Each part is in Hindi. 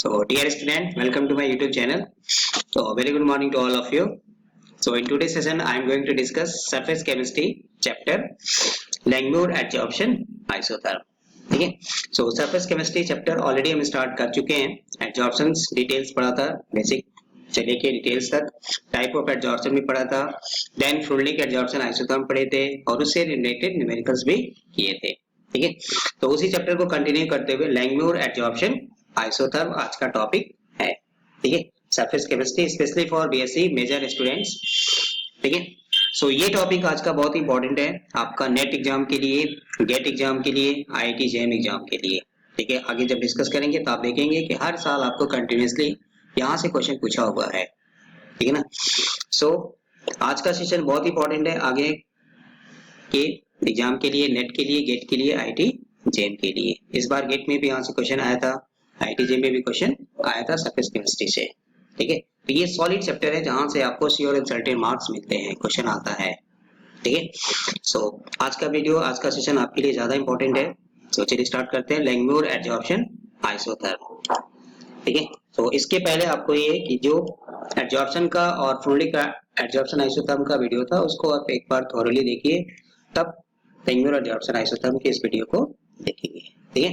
So, dear student, welcome to my YouTube channel. So, very good morning to all of you. So, in today's session, I am going to discuss surface chemistry chapter Langmuir adsorption isotherm. ठीक है. So, surface chemistry chapter already हम start कर चुके हैं. Adsorptions details पढ़ा था, basic से लेके डिटेल्स तक. टाइप ऑफ एडजॉर्प्शन भी पढ़ा था. देन फ्लूइडिक एडजॉर्प्शन आइसोथर्म पढ़े थे और उससे रिलेटेड न्यूमेरिकल्स भी किए थे. ठीक है. तो उसी चैप्टर को कंटिन्यू करते हुए लैंगम्यूर एडजॉर्प्शन आइसोथर्म आज का टॉपिक है. ठीक है. Surface chemistry specially for BSc major students. ठीक है. सो ये टॉपिक आज का बहुत इंपॉर्टेंट है आपका नेट एग्जाम के लिए, गेट एग्जाम के लिए, आईआईटी जेईई एग्जाम के लिए. ठीक है. आगे जब डिस्कस करेंगे तो आप देखेंगे कि हर साल आपको कंटिन्यूअसली यहाँ से क्वेश्चन पूछा हुआ है. ठीक है ना. सो आज का सेशन बहुत इंपॉर्टेंट है आगे के एग्जाम के लिए, नेट के लिए, गेट के लिए, आईआईटी जेईई के लिए. इस बार गेट में भी यहाँ से क्वेश्चन आया था, आईआईटी जेईई में भी क्वेश्चन आया था सरफेस केमिस्ट्री से. ठीक है. तो ये सॉलिड चैप्टर है जहां से आपको श्योर एंड सर्टेन मार्क्स मिलते हैं, क्वेश्चन आता है. ठीक है. सो आज का वीडियो, आज का सेशन आपके लिए ज्यादा इंपॉर्टेंट है. सो चलिए स्टार्ट करते हैं. लैंगम्यूर एडजॉर्प्शन आइसोथर्म. ठीक है. तो इसके पहले आपको ये कि जो एडजॉर्प्शन का और फ्लूइडिक एडजॉर्प्शन आइसोथर्म का वीडियो था उसको आप एक बार थोरली देखिए, तब लैंगम्यूर एडजॉर्प्शन आइसोथर्म के इस वीडियो को देखेंगे. ठीक है.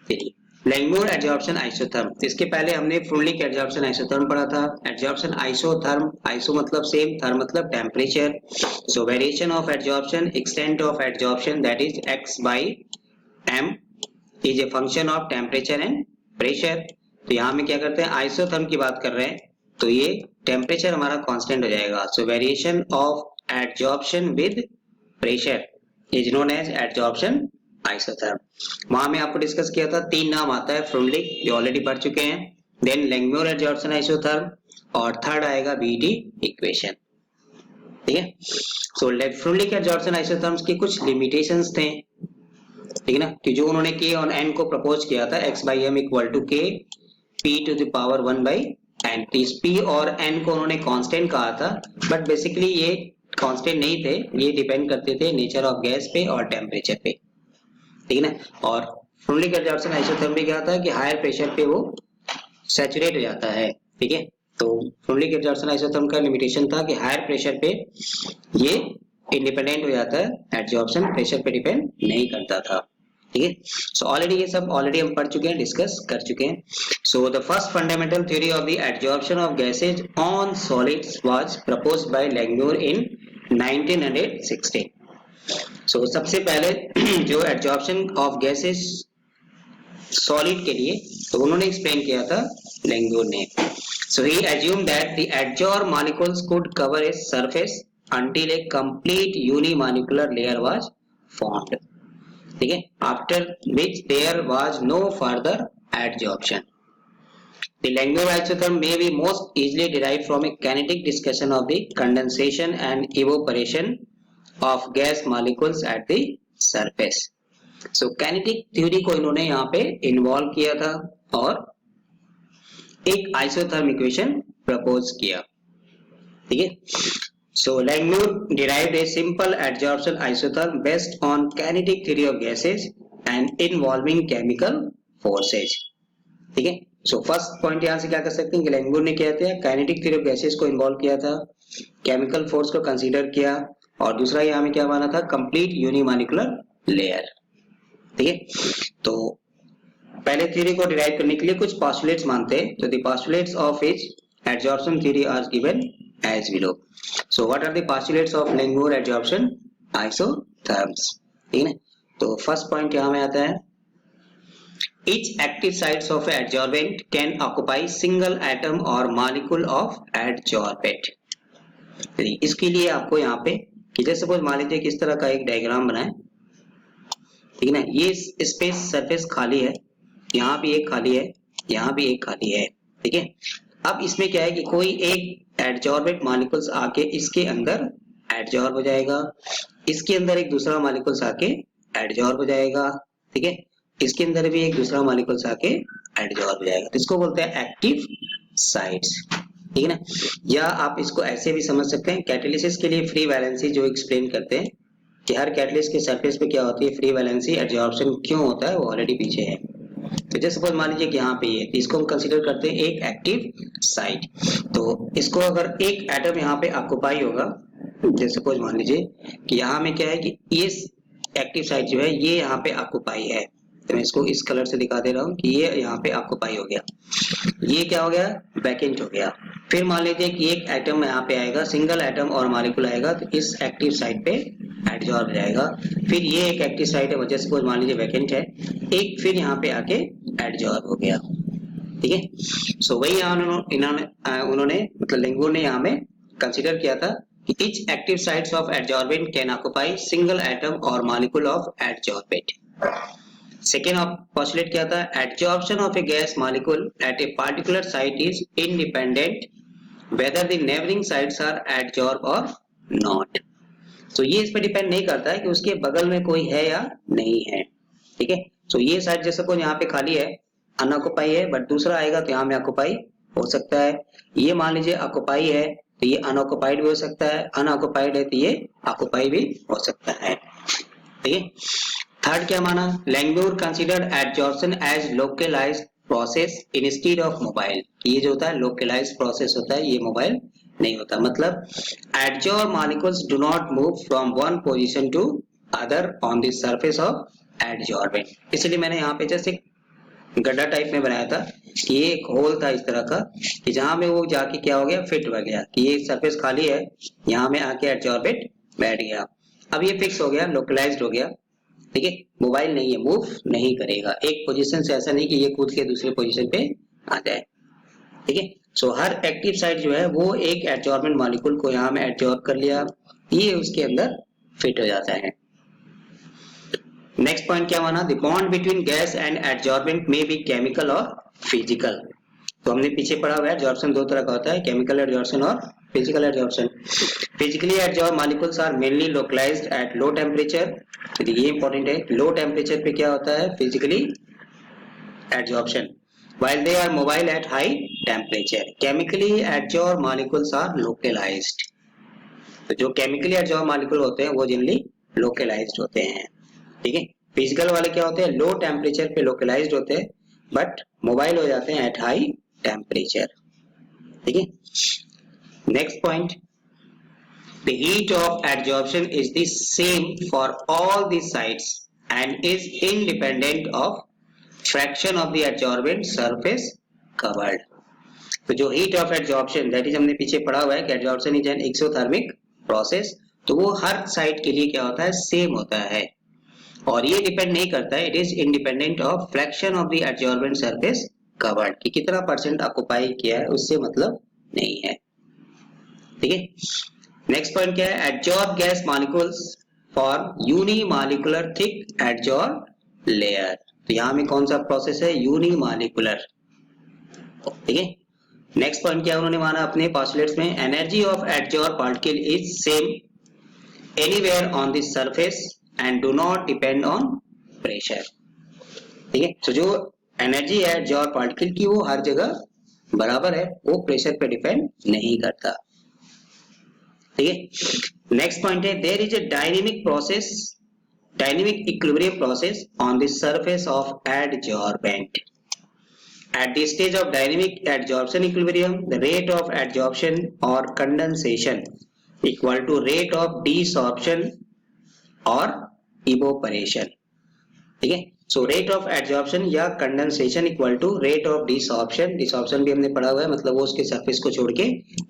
चलिए लैंगम्यूर एडजॉर्प्शन आइसोथर्म. इसके पहले हमने फ्लूइडिक एडजॉर्प्शन आइसोथर्म पढ़ा था. एडजॉर्प्शन आइसोथर्म, आइसो मतलब सेम, थर्म मतलब temperature. So variation of adsorption, extent of adsorption that is x by m is a function of temperature and pressure. तो यहाँ में क्या करते हैं, आइसोथर्म की बात कर रहे हैं तो ये टेम्परेचर हमारा कांस्टेंट हो जाएगा. So variation of adsorption with pressure is known as adsorption isotherm. वहां में आपको डिस्कस किया था, तीन नाम आता है फ्लूइडिक, जो ऑलरेडी पढ़ चुके हैं. देन लैंगम्यूर एडजॉर्प्शन आइसोथर्म और थर्ड आएगा बीईटी इक्वेशन. ठीक है. सो फ्लूइडिक एडजॉर्प्शन आइसोथर्म्स की कुछ लिमिटेशंस थे. ठीक है ना, कि जो उन्होंने k और n को प्रपोज किया था, x by m equal to k p to the power 1 by n. p और n को उन्होंने कांस्टेंट कहा था, बट बेसिकली ये कांस्टेंट नहीं थे, ये डिपेंड करते थे नेचर ऑफ गैस पे और टेम्परेचर पे. ठीक है ना. और फ्लूइडिक एडजॉर्प्शन आइसोथर्म में क्या था कि हायर प्रेशर पे वो सैचुरेट हो जाता है. ठीक है. तो फ्लूइडिक एडजॉर्प्शन आइसोथर्म का लिमिटेशन था कि हायर प्रेशर पे ये इंडिपेंडेंट हो जाता है, एडजॉर्प्शन प्रेशर पे डिपेंड नहीं करता था. ठीक है. सो ऑलरेडी ये सब ऑलरेडी हम पढ़ चुके हैं, डिस्कस कर चुके हैं. So the first fundamental theory of the adsorption of gases on solids was proposed by Langmuir in 1916. सो सबसे पहले जो एडजॉर्प्शन ऑफ गैसेज सॉलिड के लिए तो उन्होंने एक्सप्लेन किया था लैंगम्यूर ने. सो ही assumed that the adsorbed molecules could cover a surface until a complete unimolecular layer was formed. ठीक है. After which there was no further adsorption. The Langmuir isotherm may be most easily derived from a kinetic discussion of the condensation and evaporation of gas molecules at the surface. So kinetic theory को इन्होंने यहाँ पे इन्वॉल्व किया था और एक आइसोथर्म इक्वेशन प्रपोज किया. ठीक है. So Langmuir derived a simple adsorption isotherm based on kinetic theory of gases and involving chemical forces. ठीक है. So फर्स्ट पॉइंट यहाँ से क्या कर सकते हैं कि Langmuir ने क्या किया, kinetic theory of gases को इन्वॉल्व किया था, केमिकल फोर्स को कंसीडर किया, और दूसरा यहाँ में क्या माना था, कंप्लीट यूनिमॉलिक्यूलर लेयर. ठीक है. तो पहले थ्योरी को डिराइव करने के लिए कुछ पोस्टुलेट्स मानते हैं. तो the postulates of each adsorption theory are given as below. So what are the postulates of Langmuir adsorption isotherms? ठीक है. तो फर्स्ट पॉइंट यहाँ में आता है, each active sites of adsorbent can occupy single atom or molecule of adsorbate. इसके लिए आपको यहाँ पे कि जैसे सपोज मान लीजिए कि इस तरह का एक डायग्राम बनाए. ठीक है ना. ये स्पेस सरफेस खाली है, यहाँ भी एक खाली है, यहाँ भी एक खाली है. ठीक है. अब इसमें क्या है कि कोई एक एडजॉर्बेंट मॉलिक्यूल्स आके इसके अंदर एडजॉर्ब हो जाएगा, इसके अंदर एक दूसरा मॉलिक्यूल्स आके एडजॉर्ब हो जाएगा. ठीक है. इसके अंदर भी एक दूसरा मॉलिक्यूल्स आके एडजॉर्ब हो जाएगा. तो इसको बोलते हैं एक्टिव साइट्स. ठीक है ना. या आप इसको ऐसे भी समझ सकते हैं, कैटालिसिस के लिए फ्री वैलेंसी जो एक्सप्लेन करते हैं कि हर कैटलिस्ट के सरफेस पे क्या होती है, फ्री वैलेंसी. एडजॉर्प्शन क्यों होता है वो ऑलरेडी पीछे है. तो जैसे सपोज मान लीजिए कि यहाँ पे ये, तो इसको हम कंसीडर करते हैं एक एक्टिव साइट। तो इसको अगर एक एटम यहाँ पे ऑक्यूपाई होगा, जैसे सपोज मान लीजिए कि यहाँ में क्या है कि ये एक्टिव साइट जो है ये यहाँ पे ऑक्यूपाई है, तो मैं इसको इस कलर से दिखा दे रहा हूँ कि ये यहाँ पे ऑक्यूपाई हो गया, ये क्या हो गया, वैकेंट हो गया। फिर मान लीजिए कि एक एटम यहाँ पे आएगा, सिंगल एटम और मॉलिक्यूल आएगा, तो इस एक्टिव साइट पे एडजॉर्ब हो जाएगा। फिर ये एक एक्टिव साइट है, जैसे सपोज मान लीजिए वैकेंट है, एक फिर यहाँ पे आके एडजॉर्ब हो गया, ठीक है। सो वही उन्होंने मतलब लैंगमुर ने यहाँ में कंसीडर किया था कि each active sites of adsorbent can occupy single atom or molecule of adsorbent. Second postulate क्या था, adsorption of a gas molecule at a particular site is independent whether the neighboring sites are adsorbed or not. तो ये इस पे डिपेंड नहीं करता है कि उसके बगल में कोई है या नहीं है, ठीक है। तो ये साइट जैसे कोई यहाँ पे खाली है, अनऑक्युपाई है, बट दूसरा आएगा तो यहाँ में ऑक्युपाई हो सकता है। ये मान लीजिए ऑक्युपाई है तो ये अनऑक्युपाइड भी हो सकता है, अनऑक्युपाइड है तो ये ऑक्युपाई भी हो सकता है, ठीक है। थर्ड क्या माना, Langmuir considered adsorption as localized process instead of mobile. ये जो होता है लोकलाइज्ड प्रोसेस होता है, ये मोबाइल नहीं होता। मतलब adsorb molecules do not move from one position to other on the surface of adsorbent। इसलिए मैंने यहाँ पे जैसे गड्ढा टाइप में बनाया था कि ये एक होल था इस तरह का कि जहां में वो जाके क्या हो गया, फिट हो गया कि ये सरफेस खाली है, यहाँ में आके एडजॉर्बेंट बैठ गया। अब ये फिक्स हो गया, लोकलाइज्ड हो गया, ठीक है। मोबाइल नहीं है, मूव नहीं करेगा एक पोजीशन से, ऐसा नहीं कि ये कूद के दूसरे पोजीशन पे आ जाए, ठीक है। सो हर एक्टिव साइट जो है वो एक एडजॉर्बेंट मॉलिक्यूल को यहाँ में एडजॉर्ब कर लिया, ये उसके अंदर फिट हो जाता है। नेक्स्ट पॉइंट क्या माना, the bond between gas and adsorbent में बी केमिकल और फिजिकल। तो हमने पीछे पढ़ा हुआ है एडजॉर्प्शन दो तरह का होता है, केमिकल एडजॉर्प्शन और physical adsorption. Physically adsorb molecules are mainly localised at low temperature. ये इंपॉर्टेंट है, लो टेम्परेचर पे क्या होता है physically adsorption, while they are mobile at high temperature. Chemically adsorbed molecules are localized. तो जो केमिकली एडजॉर्ब मॉलिक्यूल होते हैं वो जनरली लोकलाइज्ड होते हैं, ठीक है। फिजिकल वाले क्या होते हैं, लो टेम्परेचर पे लोकलाइज्ड होते हैं बट मोबाइल हो जाते हैं एट हाई टेम्परेचर, ठीक है। Next point, the heat of adsorption is the same for all the sites and is independent of fraction of the adsorbent surface covered. तो जो heat of adsorption that is हमने पीछे पढ़ा हुआ है कि adsorption is an exothermic process, तो वो हर साइट के लिए क्या होता है, सेम होता है और ये डिपेंड नहीं करता है, it is independent of fraction of the adsorbent surface covered कि कितना परसेंट ऑक्युपाई किया है, उससे मतलब नहीं है, ठीक है। नेक्स्ट पॉइंट क्या है, adsorb gas molecules for unimolecular thick adsorb layer. तो यहाँ में कौन सा प्रोसेस है, यूनिमॉलिक्यूलर, ठीक है। नेक्स्ट पॉइंट क्या उन्होंने माना अपने पोस्टुलेट्स में, energy of adsorb particle is same anywhere on the surface and do not depend on pressure, ठीक है। तो जो एनर्जी है एडजॉर्ब पार्टिकल की वो हर जगह बराबर है, वो प्रेशर पे डिपेंड नहीं करता, ठीक है। नेक्स्ट पॉइंट है, there is a dynamic process, dynamic equilibrium process on the surface of adsorbent. At the stage of dynamic adsorption equilibrium, the rate of adsorption or condensation equal to rate of desorption or evaporation, ठीक है। सो रेट ऑफ एडजॉर्प्शन या condensation equal to rate of desorption. Desorption भी हमने पढ़ा हुआ है, मतलब वो उसके सरफेस को छोड़ के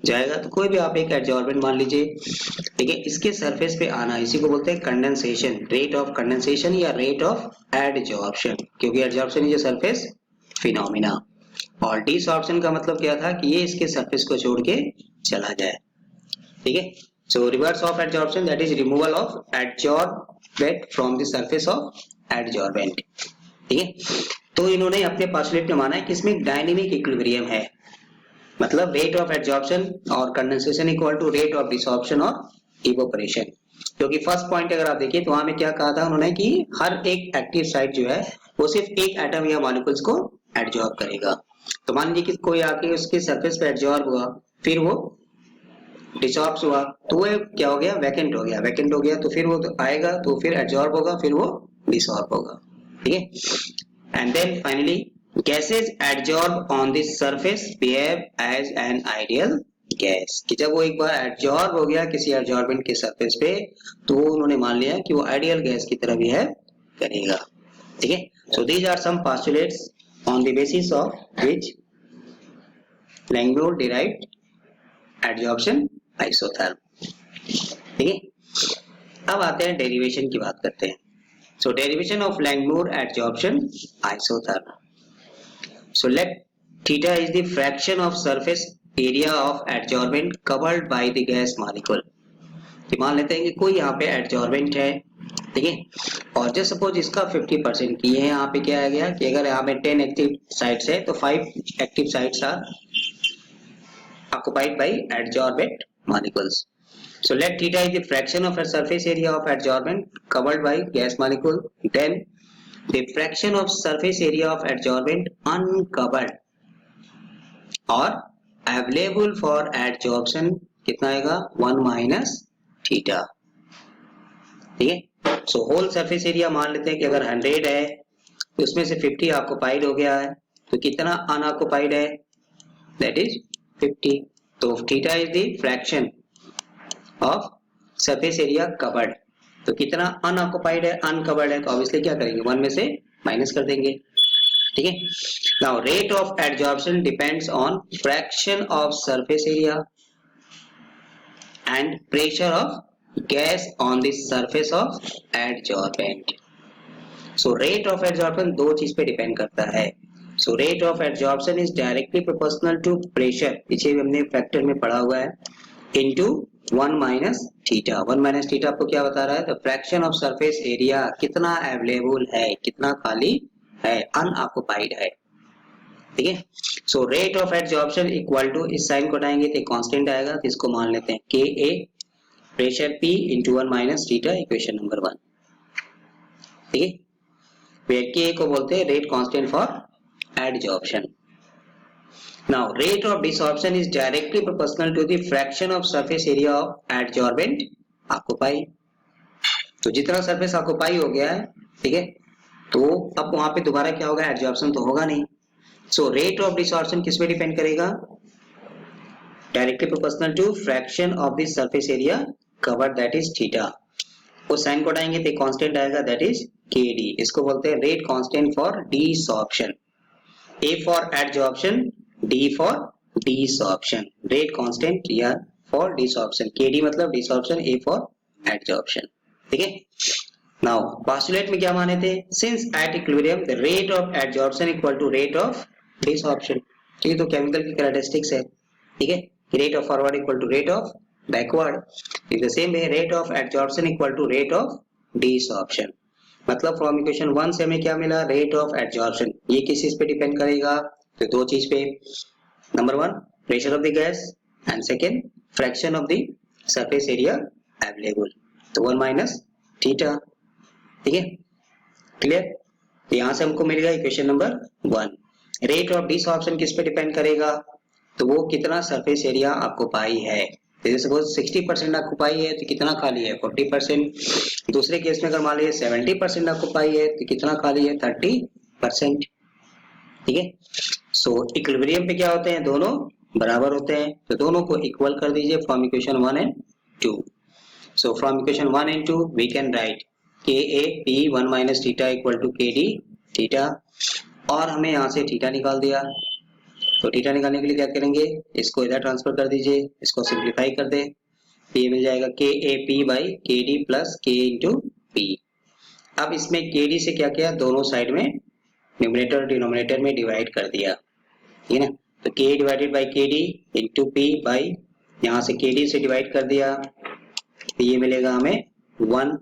जाएगा। तो कोई भी आप एक एडजॉर्बेंट मान लीजिए, ठीक है, इसके सरफेस पे आना, इसी को बोलते हैं कंडेंसेशन, रेट ऑफ कंडेंसेशन या रेट ऑफ एडजॉर्प्शन, क्योंकि adsorption is a surface phenomena और डिसॉर्प्शन का मतलब क्या था कि ये इसके सरफेस को छोड़ के चला जाए, ठीक है। सो reverse of adsorption that is removal of adsorbent from the surface of adsorbent, ठीक है। तो इन्होंने अपने पोस्टुलेट में माना है कि इसमें डायनेमिक इक्विलिब्रियम है, मतलब रेट ऑफ एडजॉर्प्शन और condensation equal to rate of desorption और इवोपरेशन। क्योंकि फर्स्ट पॉइंट अगर आप देखिए तो वहां में क्या कहा था उन्होंने कि हर एक एक्टिव साइट जो है वो सिर्फ एक एटम या मॉलिक्यूल्स को एडजॉर्ब करेगा। तो मान लीजिए कि कोई आके उसके सरफेस पे एडजॉर्ब हुआ, फिर वो डिसॉर्ब हुआ, तो वो क्या हो गया, वैकेंट हो गया। वैकेंट हो गया तो फिर वो आएगा तो फिर एडजॉर्ब होगा, फिर वो डिसॉर्ब होगा, ठीक है। And then finally gases adsorb on the surface behave as an ideal gas, कि जब वो एक बार एडजॉर्ब हो गया किसी एडजॉर्बेंट के सरफेस पे तो उन्होंने मान लिया कि वो आइडियल गैस की तरह बिहेव करेगा। ठीक है, so these are some postulates on the basis of which Langmuir derived adsorption isotherm. ठीक है, अब आते हैं डेरिवेशन की बात करते हैं। So derivation of Langmuir adsorption isotherm. So let theta is the fraction of surface area of adsorbent covered by the gas molecule। कि मान लेते हैं कि कोई यहाँ पे adsorbent है, ठीक है, और जस्ट सपोज इसका 50% की है, यहाँ पे क्या आ गया कि अगर यहाँ पे 10 एक्टिव साइट्स है तो 5 active sites are occupied by adsorbent molecules। So let theta is the fraction of a surface area of adsorbent covered by gas molecule, then the fraction of surface area of adsorbent uncovered और available for adsorption कितना आएगा 1 माइनस थीटा। ठीक है, सो होल सरफेस एरिया मान लेते हैं कि अगर 100 है तो उसमें से 50 ऑक्युपाइड हो गया है, तो कितना अनऑक्युपाइड है, दैट इज 50। तो theta is the fraction of surface area covered, तो कितना अनऑक्युपाइड है, अनकवर्ड है, तो ऑब्वियसली क्या करेंगे 1 में से माइनस कर देंगे। ठीक है, now rate of adsorption depends on fraction of surface area and pressure of gas on the surface of adsorbent. So rate of adsorption दो चीज पे डिपेंड करता है। So rate of adsorption is directly proportional to pressure, पीछे भी हमने फैक्टर में पढ़ा हुआ है, into 1 minus theta. 1 minus theta आपको क्या बता रहा है, the fraction of surface area कितना अवेलेबल है, कितना खाली है, अनऑक्युपाइड है। ठीक है, so rate of adsorption equal to, इस साइन को हटाएंगे तो कांस्टेंट आएगा, तो इसको मान लेते हैं K a pressure P into 1 minus theta, equation number 1। ठीक है, वेयर के को बोलते हैं rate constant for adsorption. Now, rate of desorption is directly proportional to the fraction of surface area of adsorbent occupied। तो जितना सरफेस ऑक्युपाई हो गया है, ठीक है, तो अब वहां पे दोबारा क्या होगा, एडजॉर्प्शन तो होगा नहीं। सो रेट ऑफ डिसॉर्प्शन किस पे डिपेंड करेगा, directly proportional to fraction of the surface area covered, that is theta. उस साइन को हटाएंगे तो कांस्टेंट आएगा, दैट इज के डी। इसको बोलते हैं rate constant for desorption. A for adsorption, D for desorption, rate constant या for desorption, KD मतलब desorption, A for adsorption। ठीक है, now postulate में क्या माने थे, since at equilibrium the rate of adsorption equal to rate of desorption। ठीक है, तो केमिकल की कैरेक्टरिस्टिक्स है, ठीक है, rate of forward equal to rate of backward, in the same way rate of adsorption equal to rate of desorption। मतलब फ्रॉम इक्वेशन 1 से हमें क्या मिला, रेट ऑफ एडजॉर्प्शन, ये किस चीज पे डिपेंड करेगा, तो दो चीज पे, number 1 pressure of the gas and second fraction of the surface area available, तो 1 माइनस थीटा। ठीक है, क्लियर, तो यहां से हमको मिल गया इक्वेशन नंबर 1। रेट ऑफ डिसऑर्प्शन किस पे डिपेंड करेगा, तो वो कितना सरफेस एरिया ऑक्युपाई है, जैसे सपोज 60% ऑक्युपाई है तो कितना खाली है 40%, दूसरे केस में अगर मान लीजिए 70% ऑक्युपाई है तो कितना खाली है 30%। ठीक है, सो इक्विलिब्रियम पे क्या होते हैं, दोनों बराबर होते हैं, तो दोनों को इक्वल कर दीजिए from equation 1 and 2। So from equation 1 and 2 we can write K a P 1 minus theta equal to K D theta, और हमें यहाँ से थीटा निकाल दिया, तो थीटा निकालने के लिए क्या करेंगे, इसको इधर ट्रांसफर कर दीजिए, इसको सिंप्लीफाई कर दे, ये मिल जाएगा के a P by K D plus के इंटू पी। अब इसमें के डी से क्या किया, दोनों साइड में न्यूमरेटर और डिनोमिनेटर में डिवाइड कर दिया, ठीक है ना, तो k divided by K D into P by, यहाँ से के डी से डिवाइड कर दिया, तो ये मिलेगा हमें 1,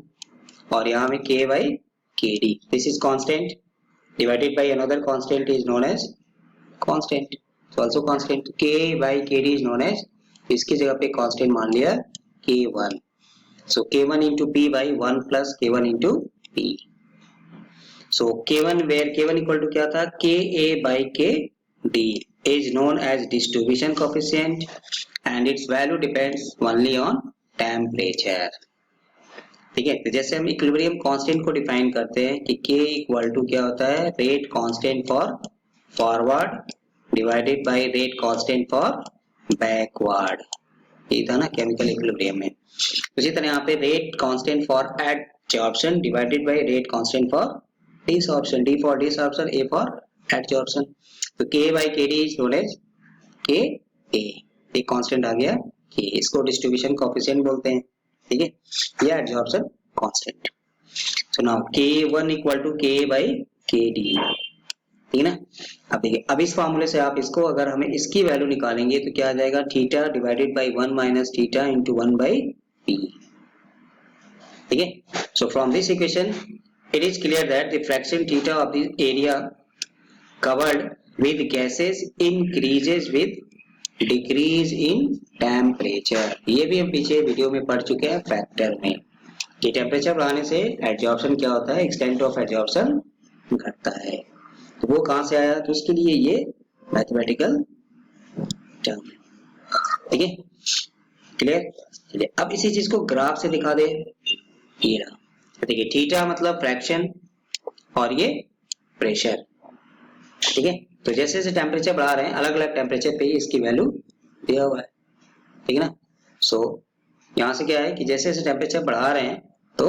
और यहाँ में k by K D, this is constant divided by another constant is known as constant, so also constant, k by K D is known as, इसकी जगह पे कांस्टेंट मान लिया k1, सो k1 into P by 1 plus k1 into P. So K1 where K1 equal to क्या था, KA by KD is known as distribution coefficient and its value depends only on temperature। ठीक है, तो जैसे हम इक्विलिब्रियम कांस्टेंट को डिफाइन करते हैं कि K इक्वल टू क्या होता है, rate constant for forward divided by rate constant for backward, ये था ना केमिकल इक्विलिब्रियम में। उसी तरह यहाँ पे rate constant for adsorption divided by rate constant for desorption, D for desorption, A for adsorption. तो K by KD is known as Ka, एक कांस्टेंट आ गया K, इसको डिस्ट्रीब्यूशन कोएफिशिएंट बोलते हैं, ठीक है, या adsorption constant. So now K1 equal to K by KD, ठीक है ना। अब देखिए, अब इस फार्मूले से आप इसको अगर हमें इसकी वैल्यू निकालेंगे तो क्या आ जाएगा, theta divided by 1 minus theta into 1 by P, ठीक है। So from this equation it is clear that the fraction theta of the area covered with gases increases with decrease in temperature। ये भी हम पीछे वीडियो में पढ़ चुके हैं फैक्टर में कि टेम्परेचर बढ़ाने से एडजॉर्प्शन क्या होता है, एक्सटेंट ऑफ एडजॉर्प्शन घटता है। तो वो कहां से आया, तो उसके लिए ये मैथमेटिकल टर्म, ठीक है, क्लियर। चलिए अब इसी चीज को ग्राफ से दिखा दे, ये रहा, देखिए थीटा मतलब फ्रैक्शन और ये प्रेशर, ठीक है। तो जैसे जैसे टेम्परेचर बढ़ा रहे हैं अलग अलग टेम्परेचर पे इसकी वैल्यू दिया हुआ है, ठीक है ना। सो यहाँ से क्या है कि जैसे जैसे टेम्परेचर बढ़ा रहे हैं तो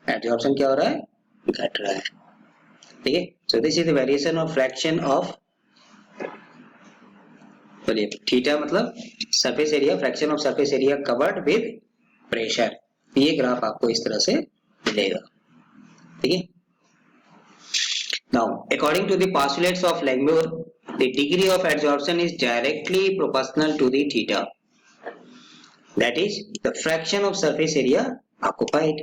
एब्जॉर्प्शन क्या हो रहा है, घट रहा है, ठीक है। So this is the variation of fraction of, बोलिए थीटा मतलब surface area, fraction of surface area covered with pressure. ये ग्राफ आपको इस तरह से मिलेगा, ठीक है। Now, according to the postulates of Langmuir, the degree of adsorption is directly proportional to the theta. That is the fraction of surface area occupied.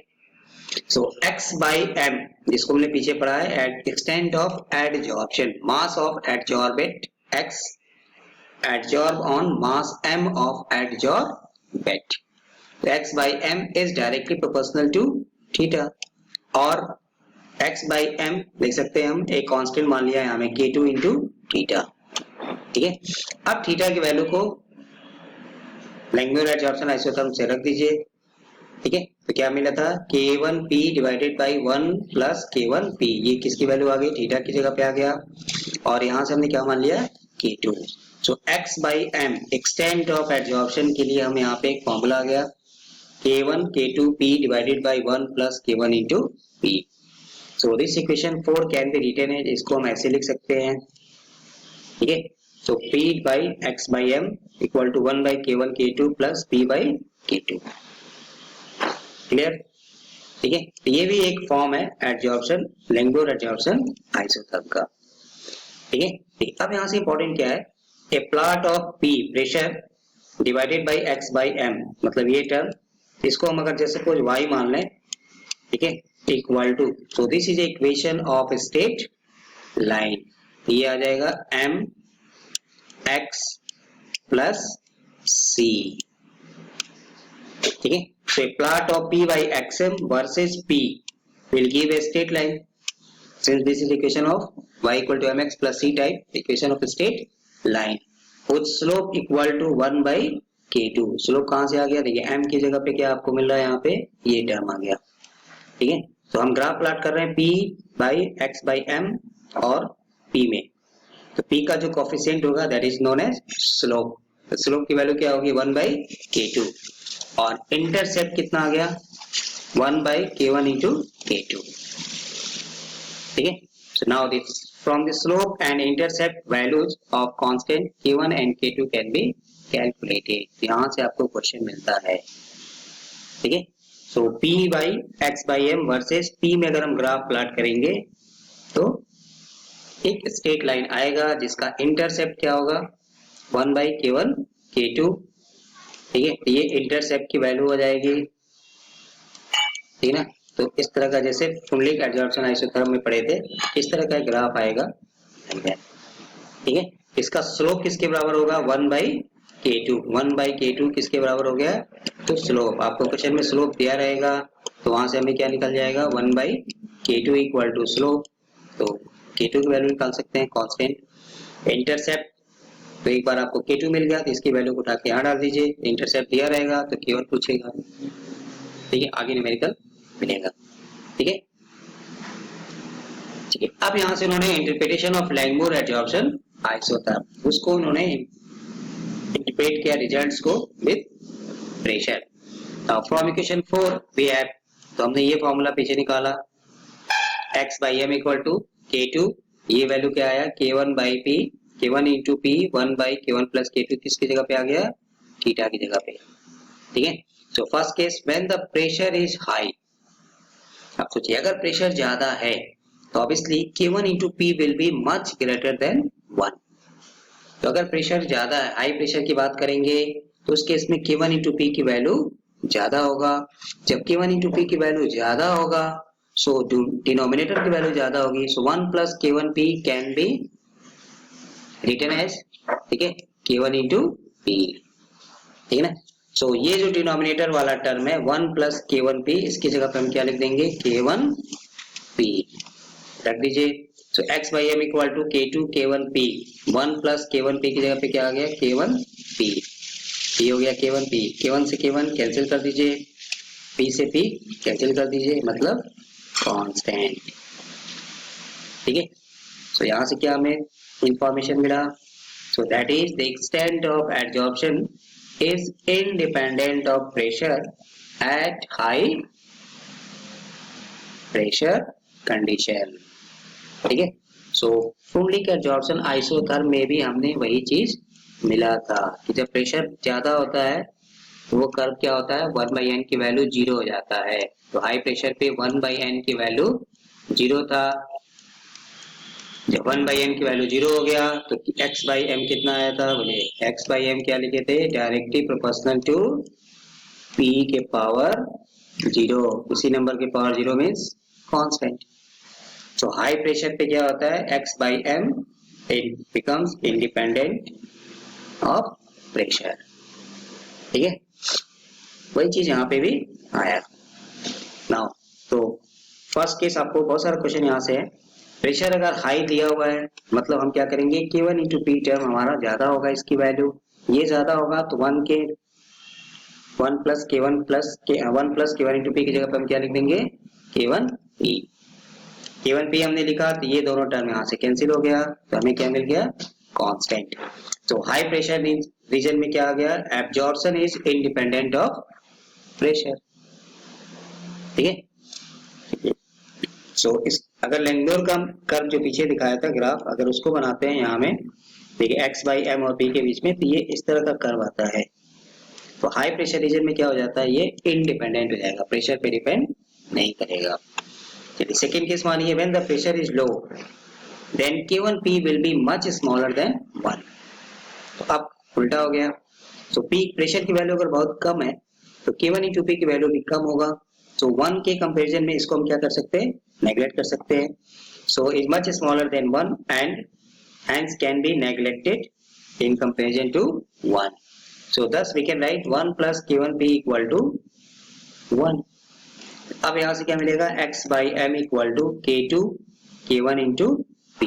So x by m, जिसको हमने पीछे पढ़ा है, at extent of adsorption, mass of adsorbate x adsorb on mass m of adsorbate. So x by m is directly proportional to theta, और x by m देख सकते हैं हम, एक कांस्टेंट मान लिया है हमें K2 इंटू थीटा, ठीक है। अब थीटा की वैल्यू को लैंगमुइर एडजॉर्प्शन आइसोथर्म से रख दीजिए, ठीक है। तो क्या मिला था, K1P divided by 1 plus K1P, ये किसकी वैल्यू आ गई, थीटा की जगह पे आ गया, और यहां से हमने क्या मान लिया, K2। So x by m extent of adsorption के लिए हम यहाँ पे एक फॉर्मूला आ गया, K1 K2P divided by 1 plus K1 into P। So this equation 4 can be written है, इसको हम ऐसे लिख सकते हैं, ठीक है। So P by x by m equal to 1 by K1 K2 plus P by K2, clear, ठीक है। तो ये भी एक फॉर्म है एडजॉर्प्शन, लैंगमुइर एडजॉर्प्शन आइसोथर्म का, ठीक है। अब यहाँ से इंपॉर्टेंट क्या है, ए plot of P pressure divided by x by m, मतलब ये टर्म, इसको हम अगर जैसे कुछ y मान लें, ठीक है, equal to, so this is equation of straight line, ये आ जाएगा m x प्लस c, ठीक है। So plot of p by xm versus p will give a straight line, since this is equation of y equal to mx plus c type equation of straight line with slope equal to 1 by k2। Slope कहां से आ गया, देखिए m की जगह पे क्या आपको मिल रहा है, यहाँ पे ये टर्म आ गया, ठीक है। तो हम ग्राफ प्लॉट कर रहे हैं P by x by m और P में, तो P का जो कोफिशिएंट होगा that is known as slope. तो स्लोप की वैल्यू क्या होगी, 1 बाई K2, और इंटरसेप्ट कितना आ गया, 1 बाई K1 इंटू K2, ठीक है। So now this from the slope and intercept values of constant K1 and K2 can be calculated, यहाँ से आपको क्वेश्चन मिलता है, ठीक है। तो P by x by m versus P में अगर हम ग्राफ प्लॉट करेंगे तो एक स्ट्रेट लाइन आएगा जिसका इंटरसेप्ट क्या होगा, 1 बाई K1 K2, ठीक है। ये इंटरसेप्ट की वैल्यू हो जाएगी, ठीक है ना। तो इस तरह का, जैसे फुल्लिक एडजॉर्प्शन आइसोथर्म में पढ़े थे, इस तरह का ग्राफ आएगा, ठीक है। इसका स्लोप किसके बराबर होगा, 1 बाई K2, 1 बाई K2 किसके बराबर हो गया, तो स्लोप, आपको क्वेश्चन में स्लोप दिया रहेगा तो वहां से हमें क्या निकल जाएगा, 1 by K2 equal to slope, तो K2 की वैल्यू निकाल सकते हैं, कांस्टेंट। इंटरसेप्ट, तो एक बार आपको K2 मिल गया तो इसकी वैल्यू को उठा के यहाँ डाल दीजिए, इंटरसेप्ट दिया रहेगा तो K1 पूछेगा, ठीक है, आगे न्यूमेरिकल मिलेगा, ठीक है, ठीक है। अब यहाँ से उन्होंने interpretation of Langmuir adsorption isotherm, उसको उन्होंने इंटरप्रेट किया रिजल्ट्स को with pressure. Now from equation 4 we have, तो हमने ये फॉर्मूला पीछे निकाला, x by m equal to k2, ये वैल्यू क्या आया k1 by p, k1 into p 1 by k1 plus k2 किसकी जगह पे आ गया, थीटा की जगह पे, ठीक है। So first case when the pressure is high, अब सोचिए अगर प्रेशर ज्यादा है तो obviously k1 into p will be much greater than 1। तो अगर प्रेशर ज्यादा है, हाई प्रेशर की बात करेंगे तो उस केस में k1 into p की वैल्यू ज्यादा होगा। जब k1 into p की वैल्यू ज्यादा होगा सो डिनोमिनेटर की वैल्यू ज्यादा होगी, so 1 plus k1p can be written as, ठीक है, k1 into p, ठीक है ना। सो ये जो डिनोमिनेटर वाला टर्म है 1 plus k1p, इसकी जगह पे हम क्या लिख देंगे k1p रख दीजिए। So x by m equal to k2 k1p, 1 plus k1p की जगह पे क्या आ गया k1p, p हो गया k1p, k1 से k1 कैंसिल कर दीजिए, p से p कैंसिल कर दीजिए, मतलब कांस्टेंट, ठीक है। सो यहाँ से क्या हमें इंफॉर्मेशन मिला, so that is the extent of adsorption is independent of pressure at high pressure condition, ठीक है। सो फुल्लिक एडजॉर्प्शन आइसोथर्म में भी हमने वही चीज मिला था कि जब प्रेशर ज्यादा होता है तो वो कर्व क्या होता है 1 by n की वैल्यू 0 हो जाता है। तो हाई प्रेशर पे 1 by n की वैल्यू 0 था, जब 1 by m की वैल्यू 0 हो गया तो x by m कितना आया था, बोले x by m क्या लिखे थे, डायरेक्टली प्रोपोर्शनल टू p के पावर 0, उसी नंबर के पावर 0 मीन्स कांस्टेंट। तो हाई प्रेशर पे क्या होता है x by m it becomes independent of pressure, ठीक है। वही चीज यहाँ पे भी आया। नाउ तो फर्स्ट केस आपको बहुत सारा क्वेश्चन यहाँ से है, प्रेशर अगर हाई दिया हुआ है मतलब हम क्या करेंगे k1 into p टर्म हमारा ज्यादा होगा, इसकी वैल्यू ये ज्यादा होगा तो 1 plus k1 into p की जगह पर हम क्या लिख देंगे k1p हमने लिखा तो ये दोनों टर्म यहाँ से कैंसिल हो गया तो हमें क्या मिल गया कांस्टेंट। तो हाई प्रेशर रीजन में क्या आ गया, absorption is independent of pressure, ठीक है। सो इस अगर लैंगडोर का कर्व जो पीछे दिखाया था ग्राफ, अगर उसको बनाते हैं यहाँ में देखिए x by m और p के बीच में, तो ये इस तरह का कर्व आता है। तो हाई प्रेशर रीजन में क्या हो जाता है, ये इंडिपेंडेंट हो जाएगा, प्रेशर पे डिपेंड नहीं करेगा। चलिए सेकेंड केस मानिए when the pressure is low then k1p will be much smaller than 1। तो अब उल्टा हो गया, तो p प्रेशर की वैल्यू अगर बहुत कम है तो k1 into p की वैल्यू भी कम होगा। तो 1 के कंपैरिजन में इसको हम क्या कर सकते हैं, नेग्लेक्ट कर सकते हैं। So is much smaller than 1 and hence can be neglected in comparison to 1. So thus we can write 1 plus k1p equal to 1. अब यहाँ से क्या मिलेगा, x by m equal to k2 k1 into p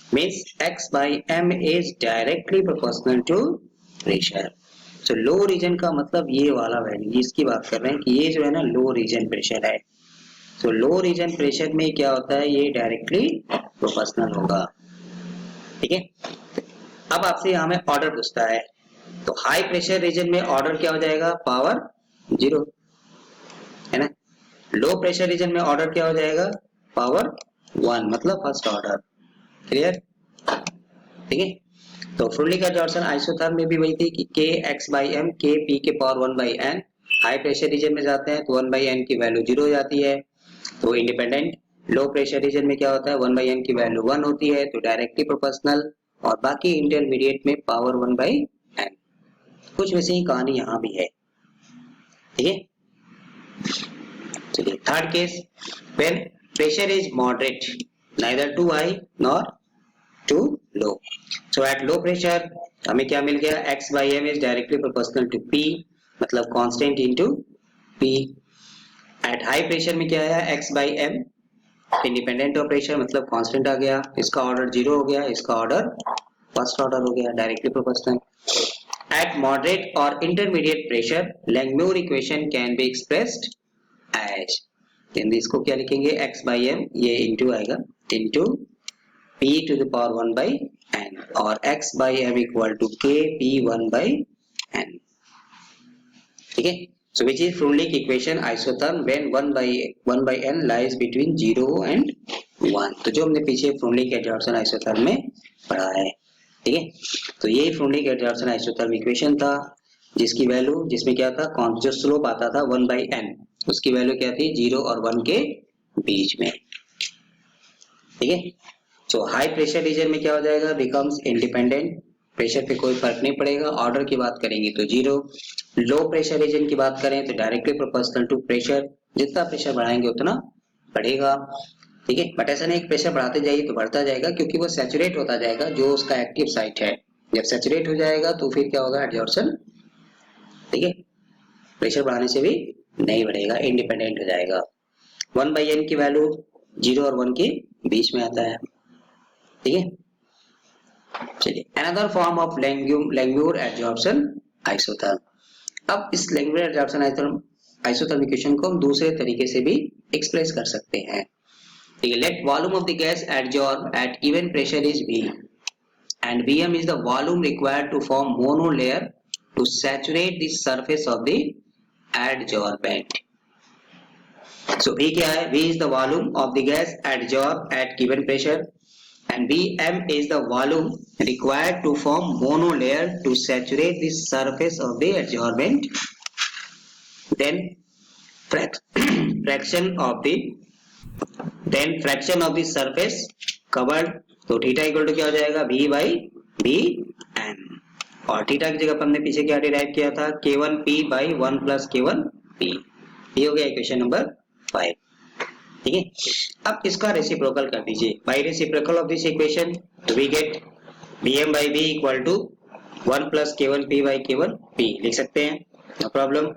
means x by m is directly proportional to pressure. तो लो रीजन का मतलब ये वाला वैल्यू, इसकी बात कर रहे हैं कि ये जो है ना लो रीजन प्रेशर है। तो लो रीजन प्रेशर में क्या होता है, ये डायरेक्टली प्रोपोर्शनल होगा, ठीक है। अब आपसे यहाँ में ऑर्डर पूछता है, तो हाई प्रेशर रीजन में ऑर्डर क्या हो जाएगा, पावर 0, है ना। लो प्रेशर रीजन में ऑर्डर क्या हो जाएगा, पावर 1, मतलब फर्स्ट ऑर्डर, क्लियर, ठीक है। तो फुल्लिक एडजॉर्प्शन आइसोथर्म में भी वही थी कि k x by m k p के power 1 by n, high pressure region में जाते हैं तो 1 by n की वैल्यू 0 हो जाती है, तो इंडिपेंडेंट। लो प्रेशर रीजन में क्या होता है, 1 by n की वैल्यू 1 होती है, तो डायरेक्टली प्रोपोर्शनल, और बाकी इंटरमीडिएट में पावर 1 by n। कुछ वैसे ही कहानी यहाँ भी है, ठीक है। चलिए third case, when pressure is moderate neither too high nor too low. So at low pressure हमें क्या मिल गया, x by m is directly proportional to p, मतलब constant into p। At high pressure में क्या आया, x by m independent of pressure, मतलब कांस्टेंट आ गया, इसका ऑर्डर 0 हो गया, इसका ऑर्डर फर्स्ट ऑर्डर हो गया, डायरेक्टली प्रोपोर्शनल। एट मॉडरेट और intermediate pressure Langmuir equation can be expressed as, इसको क्या लिखेंगे, x by m, ये इंटू आएगा, into p to the power 1 by n और x by m equal to k p1 by n. ठीक है, so which is Freundlich equation isotherm when 1 by n lies between 0 and 1. तो जो हमने पीछे Freundlich adsorption isotherm में पढ़ा है, ठीक है, तो यही Freundlich adsorption isotherm इक्वेशन था जिसकी वैल्यू, जिसमें क्या था, जो स्लोप आता था 1 by n, उसकी वैल्यू क्या थी, 0 और 1 के बीच में, ठीक है। सो हाई प्रेशर रीजन में क्या हो जाएगा, बिकम्स इंडिपेंडेंट, प्रेशर पे कोई फर्क नहीं पड़ेगा। ऑर्डर की बात करेंगे तो 0। लो प्रेशर रीजन की बात करें तो डायरेक्टली प्रोपोर्शनल टू प्रेशर, जितना प्रेशर बढ़ाएंगे उतना बढ़ेगा, ठीक है। बट ऐसा नहीं, प्रेशर बढ़ाते जाइए तो बढ़ता जाएगा, क्योंकि वो सैचुरेट होता जाएगा जो उसका एक्टिव साइट है। जब सैचुरेट हो जाएगा तो फिर क्या होगा, एडजॉर्प्शन, ठीक है, प्रेशर बढ़ाने से भी नहीं बढ़ेगा, इंडिपेंडेंट हो जाएगा। 1 by n की वैल्यू 0 और 1 के बीच में आता है, ठीक है। चलिए, another form of Langmuir adsorption isotherm. अब इस लैंगम्यूर एडजॉर्प्शन आइसोथर्म इक्वेशन को हम दूसरे तरीके से भी एक्सप्रेस कर सकते हैं, ठीक है। Let volume of the gas adsorb at even pressure is V and Vm is the volume required to form monolayer to saturate the surface of the adsorbent. So V क्या है, V is the volume of the gas adsorbed at given pressure and Vm is the volume required to form monolayer to saturate the surface of the adsorbent. Then fraction of the surface covered, तो थीटा इक्वल टू क्या हो जाएगा, V by Vm, और थीटा की जगह पर हमने पीछे क्या डिराइव किया था, K1P by 1 plus K1P। ये हो गया इक्वेशन नंबर 5, ठीक है। अब इसका रेसिप्रोकल कर दीजिए, by reciprocal of this equation we get Vm by V equal to 1 plus K1P by K1P, लिख सकते हैं, नो प्रॉब्लम।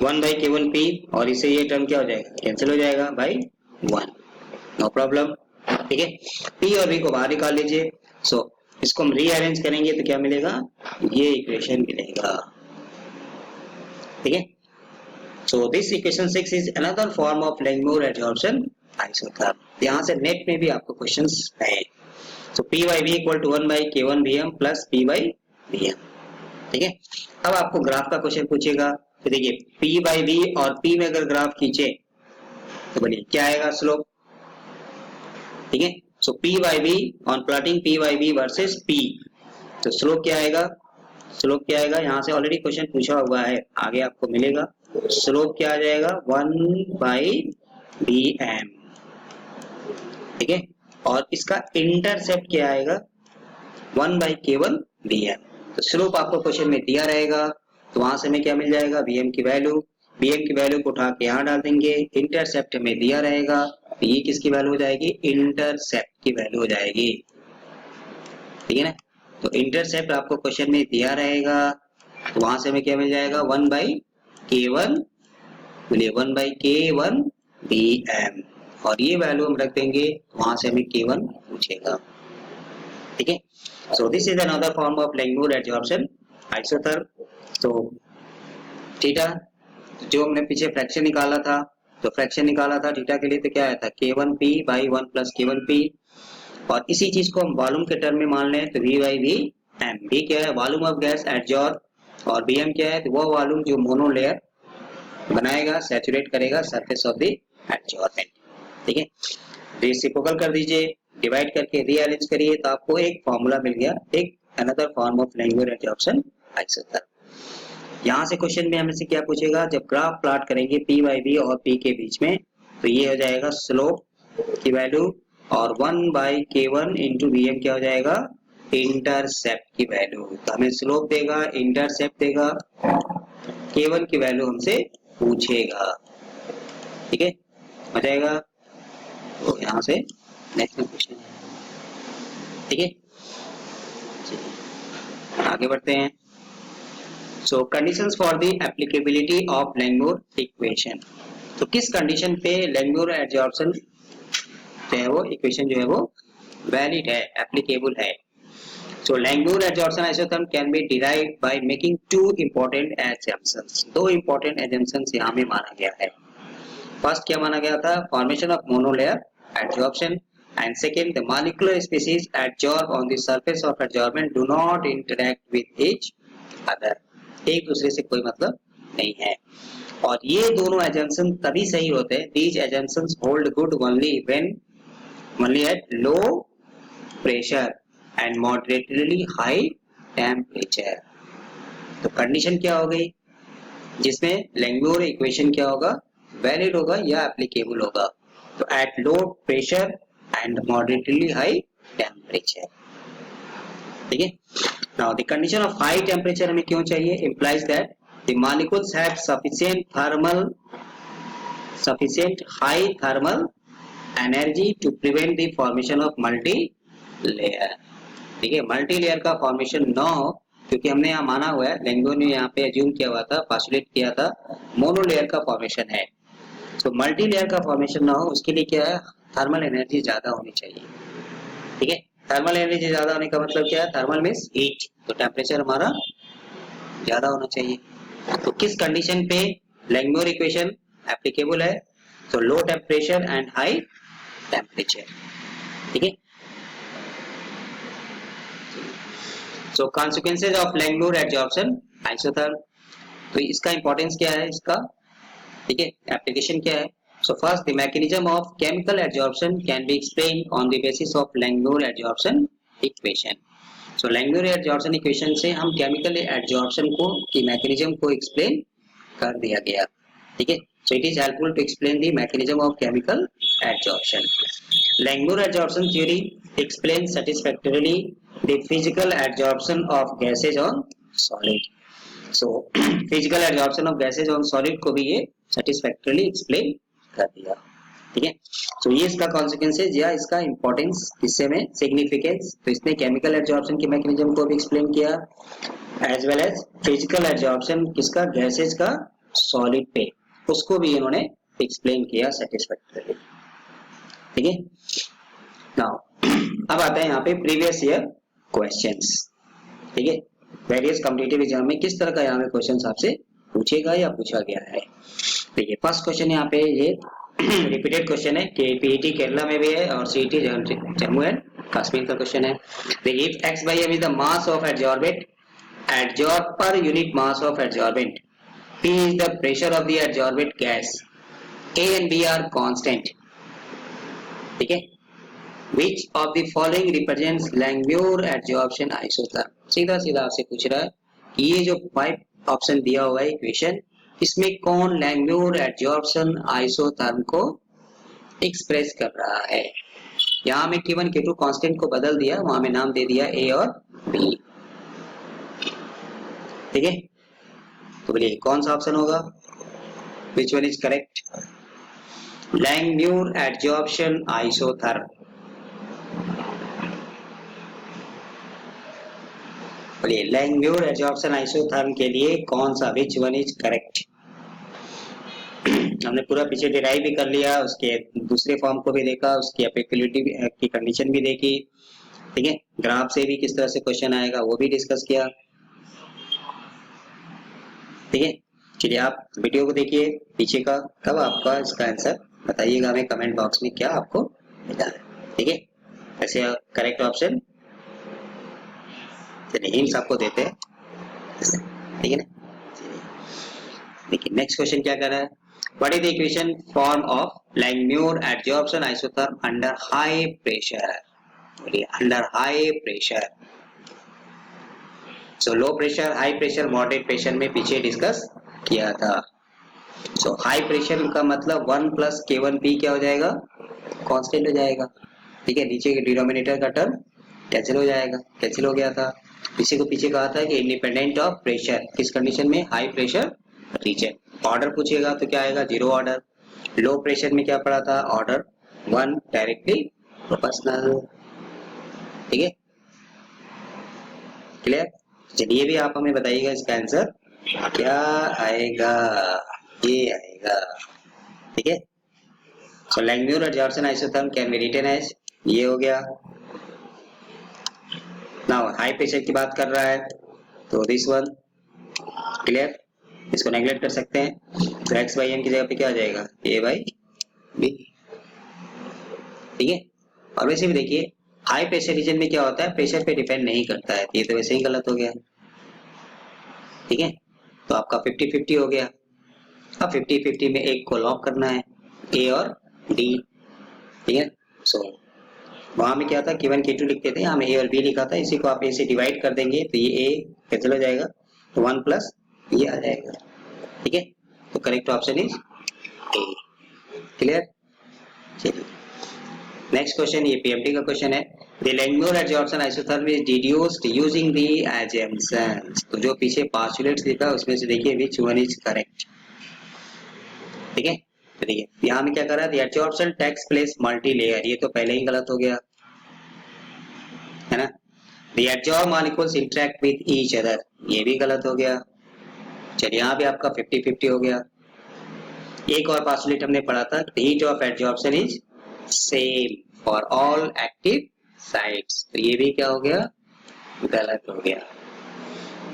1 by K1P और इससे ये टर्म क्या हो जाएगा, कैंसिल हो जाएगा बाय 1, नो प्रॉब्लम, ठीक है। P और V को बाहर निकाल लीजिए। सो इसको हम रीअरेंज करेंगे तो क्या मिलेगा, ये इक्वेशन मिलेगा, ठीक है। So this equation 6 is another form of Langmuir adsorption isotherm. यहाँ से नेट में भी आपको क्वेश्चंस है। So P by V equal to 1 by K1 Vm plus P by Vm, ठीक है। अब आपको ग्राफ का क्वेश्चन पूछेगा, तो देखिए P by V और P में अगर ग्राफ खींचे तो बोलिए क्या आएगा, स्लोप, ठीक है। So P by V on plotting P by V versus P, तो स्लोप क्या आएगा, स्लोप क्या आएगा, यहाँ से ऑलरेडी क्वेश्चन पूछा हुआ है, आगे आपको मिलेगा। स्लोप क्या आ जाएगा, 1 by Vm, ठीक है, और इसका इंटरसेप्ट क्या आएगा, 1 by K1 Vm। तो स्लोप आपको क्वेश्चन में दिया रहेगा, तो वहां से हमें क्या मिल जाएगा, Vm की वैल्यू को उठा के यहाँ डाल देंगे, इंटरसेप्ट में दिया रहेगा, ये किसकी वैल्यू हो जाएगी, इंटरसेप्ट की वैल्यू हो जाएगी, ठीक है ना। तो इंटरसेप्ट आपको क्वेश्चन में दिया रहेगा, तो वहां से हमें क्या मिल जाएगा, 1 by K1, बोलिए 1 by K1 Vm, और ये वैल्यू हम रख देंगे, वहां से हमें K1 पूछेगा, ठीक है। So this is another form of Langmuir adsorption isotherm. तो थीटा, जो हमने पीछे फ्रैक्शन निकाला था, तो फ्रैक्शन निकाला था थीटा के लिए, तो क्या आया था, K1P by 1 plus K1P, और इसी चीज को हम वॉल्यूम के टर्म में मान लें तो V by Vm। V क्या है, वॉल्यूम ऑफ गैस एडजॉर्ब, और Vm क्या है, तो वो वॉल्यूम जो मोनोलेयर बनाएगा, सैचुरेट करेगा सरफेस ऑफ द एडजॉर्बेंट, ठीक है। रेसिप्रोकल कर दीजिए, डिवाइड करके रीअरेंज करिए, तो आपको एक फॉर्मूला मिल गया, एक another form of Langmuir adsorption isotherm. यहाँ से क्वेश्चन में हमें से क्या पूछेगा, जब ग्राफ प्लॉट करेंगे P by V और P के बीच में, तो ये हो जाएगा स्लोप की वैल्यू, और 1 by K1 into Vm क्या हो जाएगा, इंटरसेप्ट की वैल्यू। तो हमें स्लोप देगा, इंटरसेप्ट देगा, K1 की वैल्यू हमसे पूछेगा, ठीक है, हो जाएगा। तो यहाँ से नेक्स्ट क्वेश्चन, ठीक है, आगे बढ़ते हैं। So conditions for the applicability of Langmuir equation, तो किस कंडीशन पे लैंगम्यूर एडजॉर्प्शन जो है वो इक्वेशन जो है वो वैलिड है, एप्लीकेबल है। So Langmuir adsorption isotherm can be derived by making two important assumptions. दो इंपॉर्टेंट एजम्पशंस यहाँ में माना गया है। फर्स्ट क्या माना गया था, formation of monolayer adsorption, And second, the molecular species adsorb on the surface of adsorbent do not interact with each other. एक दूसरे से कोई मतलब नहीं है. और ये दोनों assumption तभी सही होते हैं. These assumptions hold good only at low pressure and moderately high temperature. तो कंडीशन क्या हो गई जिसमें लैंगम्यूर इक्वेशन क्या होगा, वैलिड होगा या एप्लीकेबल होगा. तो eight low pressure and moderately high temperature. ठीक है. Now the condition of high temperature हमें क्यों चाहिए, implies that the molecules have sufficient high thermal energy to prevent the formation of multi layer. ठीक है, मल्टी लेयर का फॉर्मेशन ना हो, क्योंकि हमने यहाँ माना हुआ है, लैंगम्यूर ने यहाँ पे एज्यूम किया हुआ था, पोस्टुलेट किया था मोनो लेयर का फॉर्मेशन है. तो मल्टी लेयर का फॉर्मेशन ना हो उसके लिए क्या है, थर्मल एनर्जी ज्यादा होनी चाहिए. ठीक है, थर्मल एनर्जी ज्यादा होने का मतलब क्या है, थर्मल मींस हीट, तो टेम्परेचर हमारा ज्यादा होना चाहिए. तो किस कंडीशन पे लैंगम्यूर इक्वेशन एप्लीकेबल है, तो low temperature and high temperature. ठीक है. सो consequences of Langmuir adsorption isotherm. तो इसका इंपॉर्टेंस क्या है इसका, ठीक है, एप्लीकेशन क्या है. So first, the mechanism of chemical adsorption can be explained on the basis of Langmuir adsorption equation. So Langmuir adsorption equation से हम chemical adsorption को की mechanism को explain कर दिया गया. ठीक है. So it is helpful to explain the mechanism of chemical adsorption. Langmuir adsorption theory explains satisfactorily the physical adsorption of gases on solid. So physical adsorption of gases on solid को भी ये satisfactorily explain कर दिया. ठीक है. तो ये इसका कॉन्सिक्वेंसेज या इसका इंपॉर्टेंस किससे में सिग्निफिकेंस, तो इसने केमिकल एडजॉर्प्शन के मैकेनिज्म को भी एक्सप्लेन किया as well as physical adsorption किसका, गैसेज का सॉलिड पे, उसको भी इन्होंने एक्सप्लेन किया सेटिस्फैक्टरीली. ठीक है. नाउ अब आता है यहाँ पे प्रीवियस ईयर क्वेश्चंस. ठीक है, वेरियस कॉम्पिटिटिव एग्जाम में किस तरह का यहाँ पे क्वेश्चंस आपसे पूछेगा या पूछा गया है. देखिए फर्स्ट क्वेश्चन यहाँ पे ये रिपीटेड क्वेश्चन है कि पीईटी केरला में भी है और सीईटी जम्मू एंड कश्मीर का क्वेश्चन है. देखिए if x by m is the mass of adsorbent adsorbed per unit mass of adsorbent, p is the pressure of the adsorbent gas, a and b are constant. ठीक है. which of the following represents Langmuir adsorption isotherm. सीधा सीधा आपसे पूछ रहा है कि ये जो 5 ऑप्शन दिया हुआ है इक्वेशन, इसमें कौन लैंगम्यूर एडजॉर्प्शन आइसोथर्म को एक्सप्रेस कर रहा है. यहाँ में K1 K2 कांस्टेंट को बदल दिया, वहां में नाम दे दिया A और B. ठीक है. तो बोलिए कौन सा ऑप्शन होगा, which one is correct, Langmuir adsorption isotherm. बोलिए लैंगम्यूर एडजॉर्प्शन आइसोथर्म के लिए कौन सा, विच वन इज करेक्ट. हमने पूरा पीछे डिराइव भी कर लिया, उसके दूसरे फॉर्म को भी देखा, उसकी एप्लीकेबिलिटी की कंडीशन भी देखी. ठीक है. ग्राफ से भी किस तरह से क्वेश्चन आएगा वो भी डिस्कस किया. ठीक है. चलिए आप वीडियो को देखिए पीछे का, तब आपका इसका आंसर बताइएगा हमें कमेंट बॉक्स में क्या आपको मिला है. ठीक है. ऐसे करेक्ट ऑप्शन चलिए हिंट्स आपको देते हैं. ठीक है ना. देखिए नेक्स्ट क्वेश्चन क्या कर रहा है, what is the equation form of Langmuir adsorption isotherm under high pressure. बोलिए under high pressure. So low pressure, high pressure, moderate pressure में पीछे डिस्कस किया था. So high pressure का मतलब 1 plus K1P क्या हो जाएगा, कांस्टेंट हो जाएगा. ठीक है. नीचे के डिनोमिनेटर का टर्म कैंसिल हो जाएगा, कैंसिल हो गया था. इसी को पीछे कहा था कि इंडिपेंडेंट ऑफ प्रेशर, किस कंडीशन में, हाई प्रेशर रीजन. ऑर्डर पूछेगा तो क्या आएगा, 0 ऑर्डर. लो प्रेशर में क्या पड़ा था, ऑर्डर 1 डायरेक्टली प्रोपोर्शनल. ठीक है. क्लियर. चलिए भी आप हमें बताइएगा इसका आंसर क्या आएगा, ये आएगा. ठीक है. So Langmuir adsorption isotherm can be written as, ये हो गया. नाउ हाई प्रेशर की बात कर रहा है तो दिस वन. क्लियर. इसको नेगलेक्ट कर सकते हैं. तो x by m की जगह पे क्या आ जाएगा, a by b. ठीक है. और वैसे भी देखिए हाई प्रेशर रीजन में क्या होता है, प्रेशर पे डिपेंड नहीं करता है, ये तो वैसे ही गलत हो गया। ठीक है, तो आपका 50-50 हो गया। अब 50-50 में एक को लॉक करना है, ए और डी। ठीक है, सो वहां में क्या था, K1 K2 लिखते थे, यहाँ में ए और बी लिखा था, इसी को आप ए से डिवाइड कर देंगे तो ये ए कैंसिल हो जाएगा, तो 1 प्लस ये आ जाएगा। ठीक है, तो correct option is a. Clear? चलिए नेक्स्ट क्वेश्चन, ये पीएमटी का क्वेश्चन है। The Langmuir adsorption isotherm is deduced using the assumptions। तो जो पीछे postulates लिखा है उसमें से देखिए which one is correct। ठीक है, तो देखिए यहाँ में क्या कर रहा है, the adsorption takes place multi layer, ये तो पहले ही गलत हो गया है ना। The adsorbed molecules interact with each other, ये भी गलत हो गया। चलिए यहाँ भी आपका 50-50 हो गया। एक और postulate हमने पढ़ा था, the heat of adsorption is same for all active sites, तो ये भी क्या हो गया, गलत हो गया।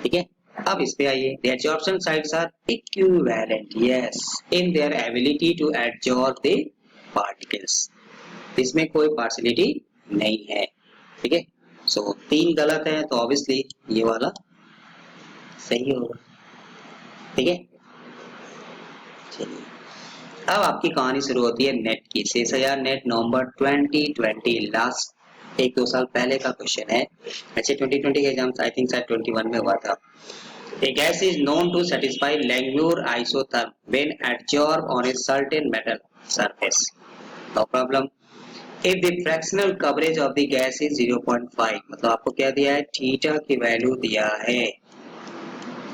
ठीक है, अब इस पे आइए, the adsorption sites are equivalent, yes, in their ability to adsorb the particles, इसमें कोई पार्शियलिटी नहीं है। ठीक है, सो 3 गलत है तो ऑब्वियसली ये वाला सही होगा। ठीक है, चलिए अब आपकी कहानी शुरू होती है नेट की। 6000 नेट नवंबर 2020, लास्ट 1-2 साल पहले का क्वेश्चन है। अच्छा 2020 के एग्जाम आई थिंक शायद 21 में हुआ था। A gas is known to satisfy Langmuir isotherm when adsorbed on a certain metal surface. No problem. If the fractional coverage of the gas is 0.5, मतलब आपको क्या दिया है, थीटा की वैल्यू दिया है,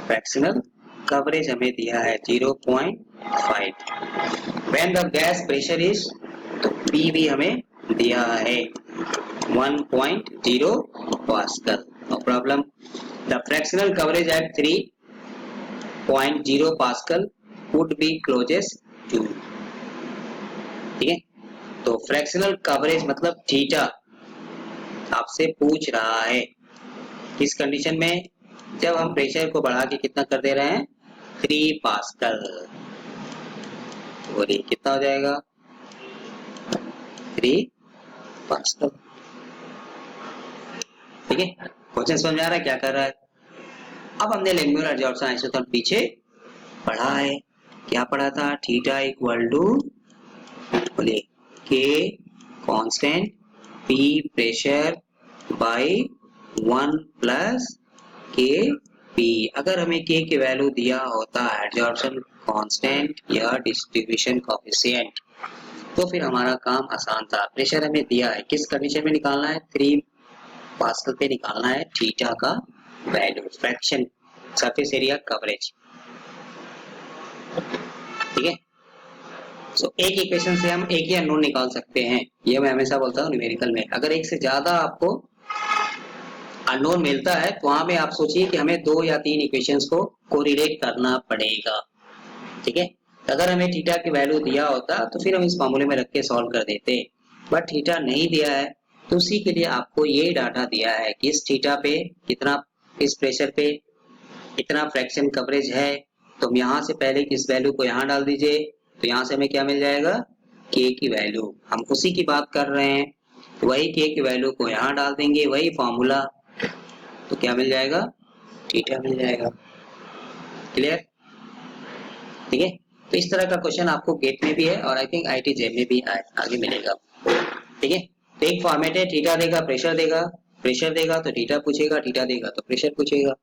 फ्रैक्शनल कवरेज हमें दिया है 0.5। When the gas pressure is, तो P भी हमें दिया है 1.0 pascal. No problem. The fractional coverage at 3.0 Pascal would be closest to। ठीक है, तो फ्रैक्शनल कवरेज मतलब थीटा आपसे पूछ रहा है किस कंडीशन में, जब हम प्रेशर को बढ़ा के कितना कर दे रहे हैं, 3 पास्कल। और ये कितना हो जाएगा, 3 पास्कल। ठीक है, क्वेश्चन समझ आ रहा है क्या कर रहा है। अब हमने Langmuir adsorption isotherm पीछे पढ़ा है, क्या पढ़ा था, थीटा इक्वल टू बोलिए के constant, P pressure by 1 plus K P. अगर हमें के की वैल्यू दिया होता एडजॉर्प्शन कांस्टेंट या डिस्ट्रीब्यूशन कोएफिशिएंट तो फिर हमारा काम आसान था। प्रेशर हमें दिया है, किस कंडीशन में निकालना है, 3 पास्कल पे निकालना है थीटा का value, fraction surface area coverage. ठीक है, सो एक इक्वेशन से हम एक ही अननोन निकाल सकते हैं, ये मैं हमेशा बोलता हूँ न्यूमेरिकल में। अगर एक से ज्यादा आपको अननोन मिलता है तो वहां में आप सोचिए कि हमें 2 या 3 इक्वेशंस को कोरिलेट करना पड़ेगा। ठीक है, अगर हमें थीटा की वैल्यू दिया होता तो फिर हम इस फॉर्मूले में रख के सॉल्व कर देते, बट थीटा नहीं दिया है तो उसी के लिए आपको ये डाटा दिया है कि इस थीटा पे कितना, इस प्रेशर पे कितना फ्रैक्शन कवरेज है। तो हम यहाँ से पहले किस वैल्यू को यहाँ डाल दीजिए, तो यहाँ से हमें क्या मिल जाएगा, के की वैल्यू, हम उसी की बात कर रहे हैं, तो वही के की वैल्यू को यहाँ डाल देंगे, वही फॉर्मूला, तो क्या मिल जाएगा, थीटा मिल जाएगा। क्लियर? ठीक है, तो इस तरह का क्वेश्चन आपको गेट में भी है और आई थिंक आईटी जेम में भी आगे मिलेगा। ठीक है, तो एक फॉर्मेट है, थीटा देगा, प्रेशर देगा, प्रेशर देगा तो थीटा पूछेगा, थीटा देगा तो प्रेशर पूछेगा।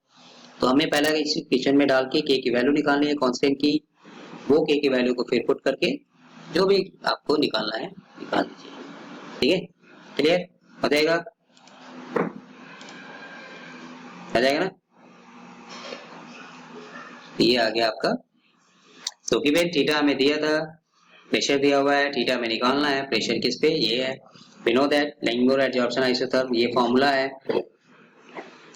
तो हमें पहला इस इक्वेशन में डाल के की वैल्यू निकालनी है कांस्टेंट की, वो की वैल्यू को फिर पुट करके जो भी आपको निकालना है निकाल दीजिए। ठीक है, क्लियर हो जाएगा, आ जाएगा ना। ये आ गया आपका। तो गिवन थीटा हमें दिया था, प्रेशर दिया हुआ है, थीटा में निकालना है, प्रेशर किस पे, ये है। We know that Langmuir adsorption isotherm, ये फॉर्मूला है,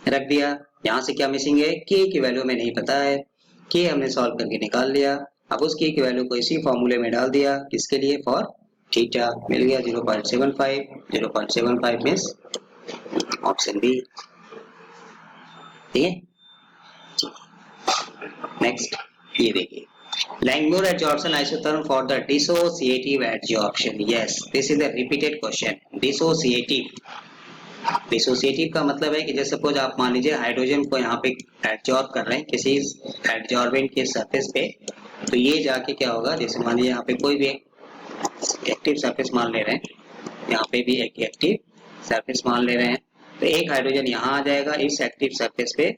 रख दिया। यहाँ से क्या मिसिंग है, के की वैल्यू में नहीं पता है, के हमने सॉल्व करके निकाल लिया। अब उस के की वैल्यू को इसी फॉर्मूले में डाल दिया, किसके लिए, फॉर थीटा, मिल गया 0.75, 0.75 मींस ऑप्शन बी। ठीक है, नेक्स्ट ये देखिए Langmuir adsorption isotherm for the dissociative adsorption. Yes, this is the repeated question. Dissociative का मतलब है कि जैसे सपोज आप मान लीजिए हाइड्रोजन को यहाँ पे एडजॉर्ब कर रहे हैं किसी एडजॉर्बेंट के सरफेस पे, तो ये जाके क्या होगा, जैसे मान लीजिए यहाँ पे कोई भी एक्टिव सरफेस मान ले रहे हैं, यहाँ पे भी एक एक्टिव सरफेस मान ले रहे हैं, तो एक हाइड्रोजन यहाँ आ जाएगा इस एक्टिव सरफेस पे,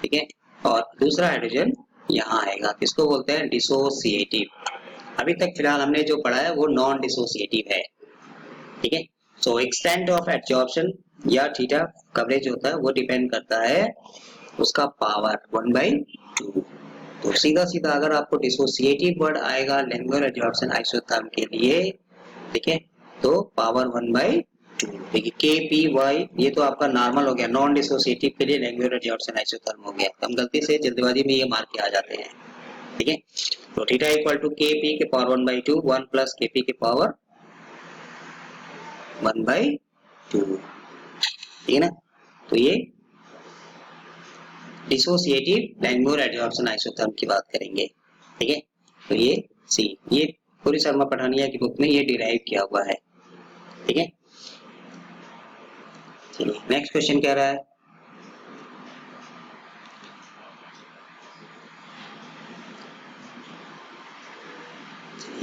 ठीक है, और दूसरा हाइड्रोजन यहाँ आएगा। किसको बोलते हैं? डिसोसिएटिव। अभी तक फिलहाल हमने जो पढ़ा है वो नॉन डिसोसिएटिव है, ठीक है। सो एक्सटेंट ऑफ एडजॉर्प्शन या थीटा कवरेज होता है वो डिपेंड करता है उसका पावर 1/2। तो सीधा सीधा अगर आपको डिसोसिएटिव वर्ड आएगा लैंगमुइर एडजॉर्प्शन आइसोथर्म के लिए, ठीक है, तो पावर 1/2। देखिए के पी वाई ये तो आपका नॉर्मल हो गया, नॉन डिसोसिएटिव के लिए लैंगमुइर एडजॉर्प्शन आइसोथर्म हो गया। तो हम गलती से जल्दबाजी में ये मार के आ जाते हैं, ठीक है। तो थीटा इक्वल टू के पी के पावर 1/2, 1 प्लस के पी के पावर 1/2, ठीक है ना। तो ये डिसोसिएटिव लैंगमुइर एडजॉर्प्शन आइसोथर्म की बात करेंगे, ठीक है। तो ये सी, ये पूरी शर्मा पठानिया की बुक में ये डिराइव किया हुआ है, ठीक है। चलिए नेक्स्ट क्वेश्चन क्या रहा है,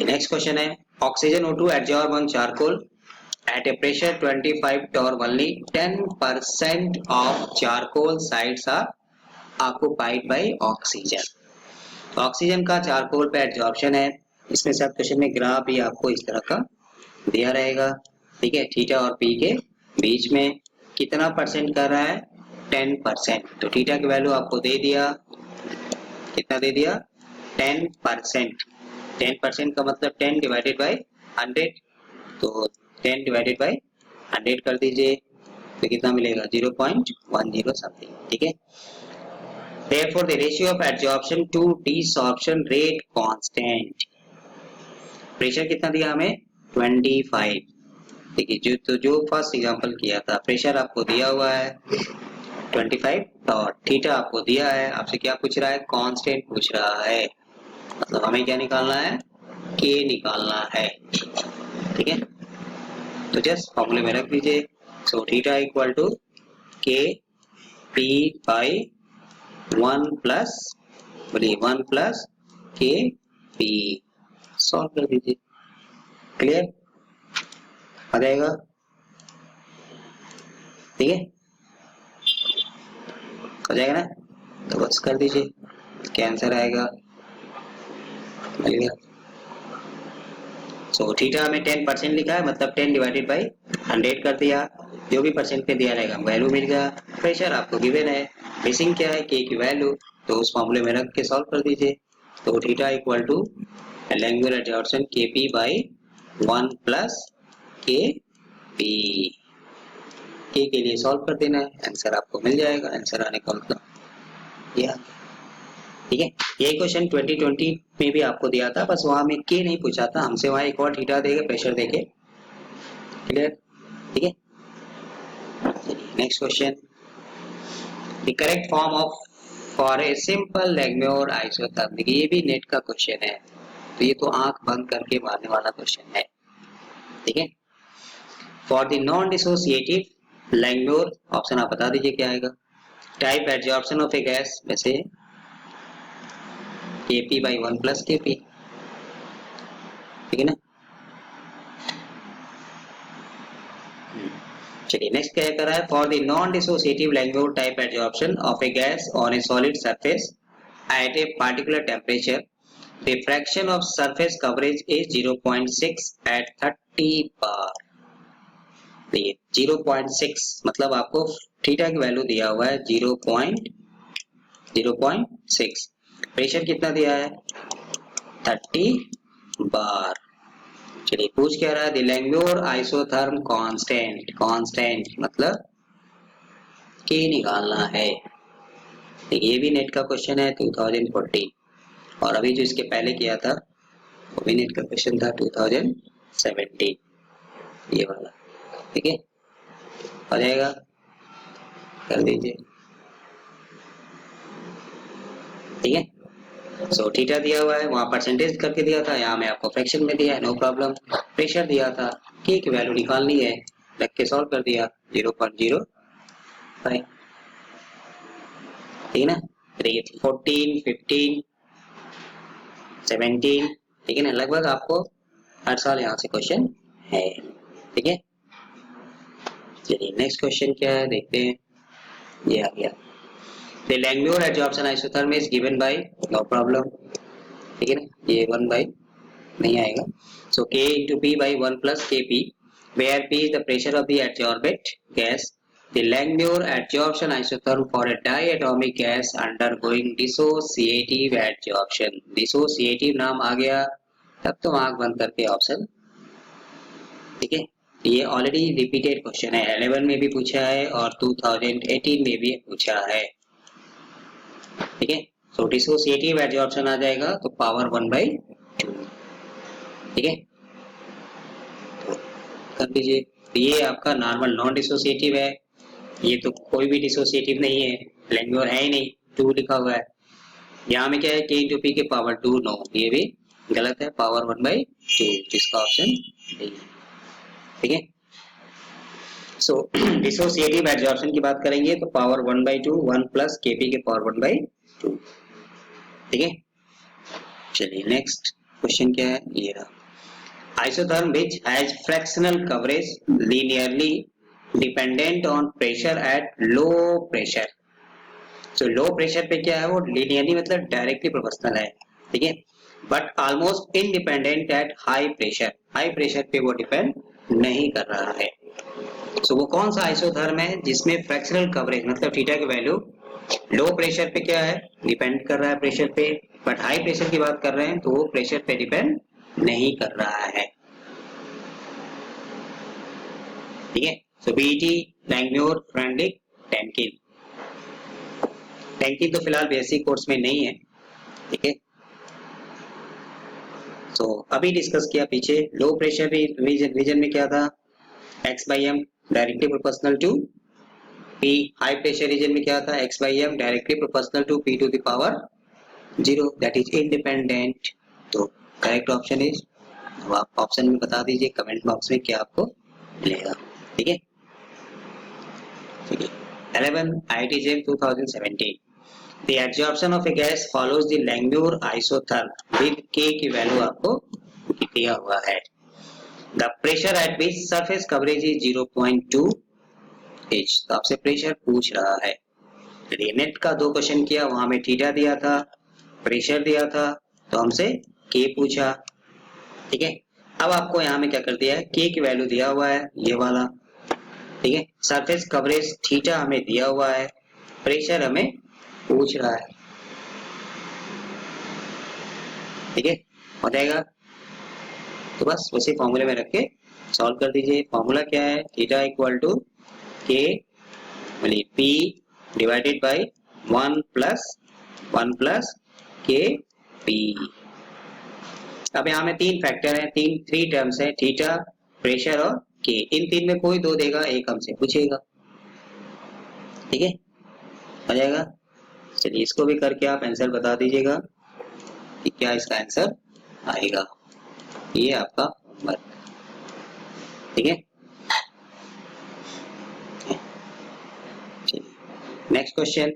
नेक्स्ट क्वेश्चन है oxygen O2 adsorb on charcoal at a pressure 25 torr only 10% of charcoal sites are occupied by oxygen। तो ऑक्सीजन का चारकोल पे एडजॉर्प्शन है, इसमें सब क्वेश्चन में ग्राफ भी आपको इस तरह का दिया रहेगा, ठीक है। थीटा और पी के बीच में कितना परसेंट कर रहा है? 10%। तो थीटा की वैल्यू आपको दे दिया, कितना दे दिया? 10%। 10% का मतलब 10 डिवाइडेड बाई 100, तो 10 डिवाइडेड बाई 100 कर दीजिए, तो कितना मिलेगा? 0.10 समथिंग, ठीक है। Therefore the ratio of adsorption to desorption rate constant। Pressure कितना दिया हमें? 25, ठीक है। जो फर्स्ट एग्जांपल किया था, प्रेशर आपको दिया हुआ है 25 और थीटा आपको दिया है, आपसे क्या पूछ रहा है? कांस्टेंट पूछ रहा है, मतलब हमें क्या निकालना है? के निकालना है, ठीक है। तो जस्ट फॉर्मूले में रख दीजिए। सो थीटा इक्वल टू के पी बाई 1 प्लस, बोलिए 1 प्लस के पी, सॉल्व कर दीजिए, क्लियर आ जाएगा, ठीक है, हो जाएगा ना। तो बस कर दीजिए, क्या आंसर आएगा? मिल गया। सो थीटा में 10% लिखा है, मतलब 10 डिवाइडेड बाई 100 कर दिया, जो भी परसेंट पे दिया रहेगा वैल्यू मिल गया। प्रेशर आपको गिवन है, मिसिंग क्या है? के की वैल्यू, तो उस फॉर्मूले में रख के सॉल्व कर दीजिए। तो theta equal to Langmuir adsorption K P by 1 plus K P, के लिए सॉल्व कर देना है, आंसर आपको मिल जाएगा। आंसर आने का मतलब यह, ठीक है। यही क्वेश्चन 2020 में भी आपको दिया था, बस वहां में के नहीं पूछा था हमसे, वहां एक और थीटा देके प्रेशर देके, क्लियर, ठीक है। Next question, the correct form of for a simple Langmuir isotherm. देखिए ये भी नेट का क्वेश्चन है, तो ये तो आंख बंद करके मारने वाला क्वेश्चन है, ठीक है। For the non dissociative Langmuir, option आप बता दीजिए क्या आएगा। Type adsorption of a gas में से Kp by 1 plus Kp, ठीक है ना। चलिए नेक्स्ट क्या कर रहा है, for the non dissociative Langmuir type adsorption of a gas on a solid surface at a particular temperature the fraction of surface coverage is 0.6 at 30 bar. देखिए 0.6 मतलब आपको थीटा की वैल्यू दिया हुआ है 0.6, प्रेशर कितना दिया है? 30 बार। चलिए पूछ क्या रहा है, the Langmuir isotherm constant, constant मतलब के निकालना है। ये भी नेट का क्वेश्चन है 2014, और अभी जो इसके पहले किया था वो भी नेट का क्वेश्चन था 2017, ये वाला, ठीक है, हो जाएगा, कर दीजिए, ठीक है। सो थीटा दिया हुआ है, वहां परसेंटेज करके दिया था, यहाँ मैं आपको फ्रैक्शन में दिया है, नो प्रॉब्लम। प्रेशर दिया था, के की वैल्यू निकालनी है, रख के सॉल्व कर दिया 0.05, ठीक है ना। 14, 15, 17, ठीक है ना, लगभग आपको हर साल यहाँ से क्वेश्चन है, ठीक है। चलिए नेक्स्ट क्वेश्चन क्या है देखते हैं, ये आ गया। The Langmuir adsorption isotherm is given by, no problem, ठीक है ना, ये 1 by नहीं आएगा, so K into P by 1 plus Kp, where P is the pressure of the adsorbate gas. The Langmuir adsorption isotherm for a diatomic gas undergoing dissociative adsorption, dissociative नाम आ गया तब तो आंख बंद करके ऑप्शन, ठीक है। ये ऑलरेडी रिपीटेड क्वेश्चन है, 11 में भी पूछा है और 2018 में भी पूछा है, ठीक है। सो डिसोसिएटिव एडजॉर्प्शन आ जाएगा तो पावर 1/2, ठीक है, तो कर दीजिए। ये आपका नॉर्मल नॉन डिसोसिएटिव है, ये तो कोई भी डिसोसिएटिव नहीं है, लैंग्वेज है ही नहीं, 2 लिखा हुआ है। यहाँ में क्या है, k into p के पावर 2, नो ये भी गलत है, पावर 1/2, जिसका ऑप्शन नहीं, ठीक है। सो डिसोसिएटिव एडजॉर्प्शन की बात करेंगे तो पावर 1/2, 1 प्लस kp के पावर 1/2, ठीक है। चलिए नेक्स्ट क्वेश्चन क्या है, ये रहा। Isotherm which has fractional coverage linearly dependent on pressure at low pressure. So low pressure पे क्या है, वो linearly मतलब डायरेक्टली प्रोपोर्शनल है, ठीक है, but almost independent eight high pressure, high pressure पे वो डिपेंड नहीं कर रहा है। सो वो कौन सा आइसोथर्म है जिसमें फ्रैक्शनल कवरेज मतलब थीटा की वैल्यू लो प्रेशर पे क्या है, डिपेंड कर रहा है प्रेशर पे, बट हाई प्रेशर की बात कर रहे हैं तो वो प्रेशर पे डिपेंड नहीं कर रहा है, ठीक है। सो बीटी, लैंगम्यूर, फ्रेंडलिक, टैंकिन। टैंकिन तो फिलहाल बेसिक कोर्स में नहीं है, ठीक है। सो अभी डिस्कस किया पीछे, लो प्रेशर रीजन में क्या था, x by m directly proportional to p, high pressure region में क्या था, x by m directly proportional to p to the power 0, that is independent. तो करेक्ट ऑप्शन इज, अब आप ऑप्शन में बता दीजिए कमेंट बॉक्स में क्या आपको मिलेगा, ठीक है। 11 IIT JEM 2017, the absorption of a gas follows the Langmuir isotherm with K की वैल्यू आपको दिया हुआ है। The pressure at which surface coverage is 0.2 H, तो आपसे प्रेशर पूछ रहा है। नेट का 2 क्वेश्चन किया, वहां में थीटा दिया था, प्रेशर दिया था, तो हमसे K पूछा, ठीक है। अब आपको यहाँ में क्या कर दिया है, K की वैल्यू दिया हुआ है ये वाला, ठीक है, सरफेस कवरेज थीटा हमें दिया हुआ है, प्रेशर हमें पूछ रहा है, ठीक है, हो जाएगा। तो बस उसी फॉर्मूले में रख के सॉल्व कर दीजिए। फॉर्मूला क्या है, थीटा इक्वल टू के P divided by 1 plus K P. अब यहाँ में 3 फैक्टर है, 3 टर्म्स है, थीटा, प्रेशर और के, इन 3 में कोई 2 देगा, एक हमसे पूछेगा, ठीक है, हो जाएगा। चलिए इसको भी करके आप आंसर बता दीजिएगा कि क्या इसका आंसर आएगा, ये आपका होमवर्क, ठीक है। Next question,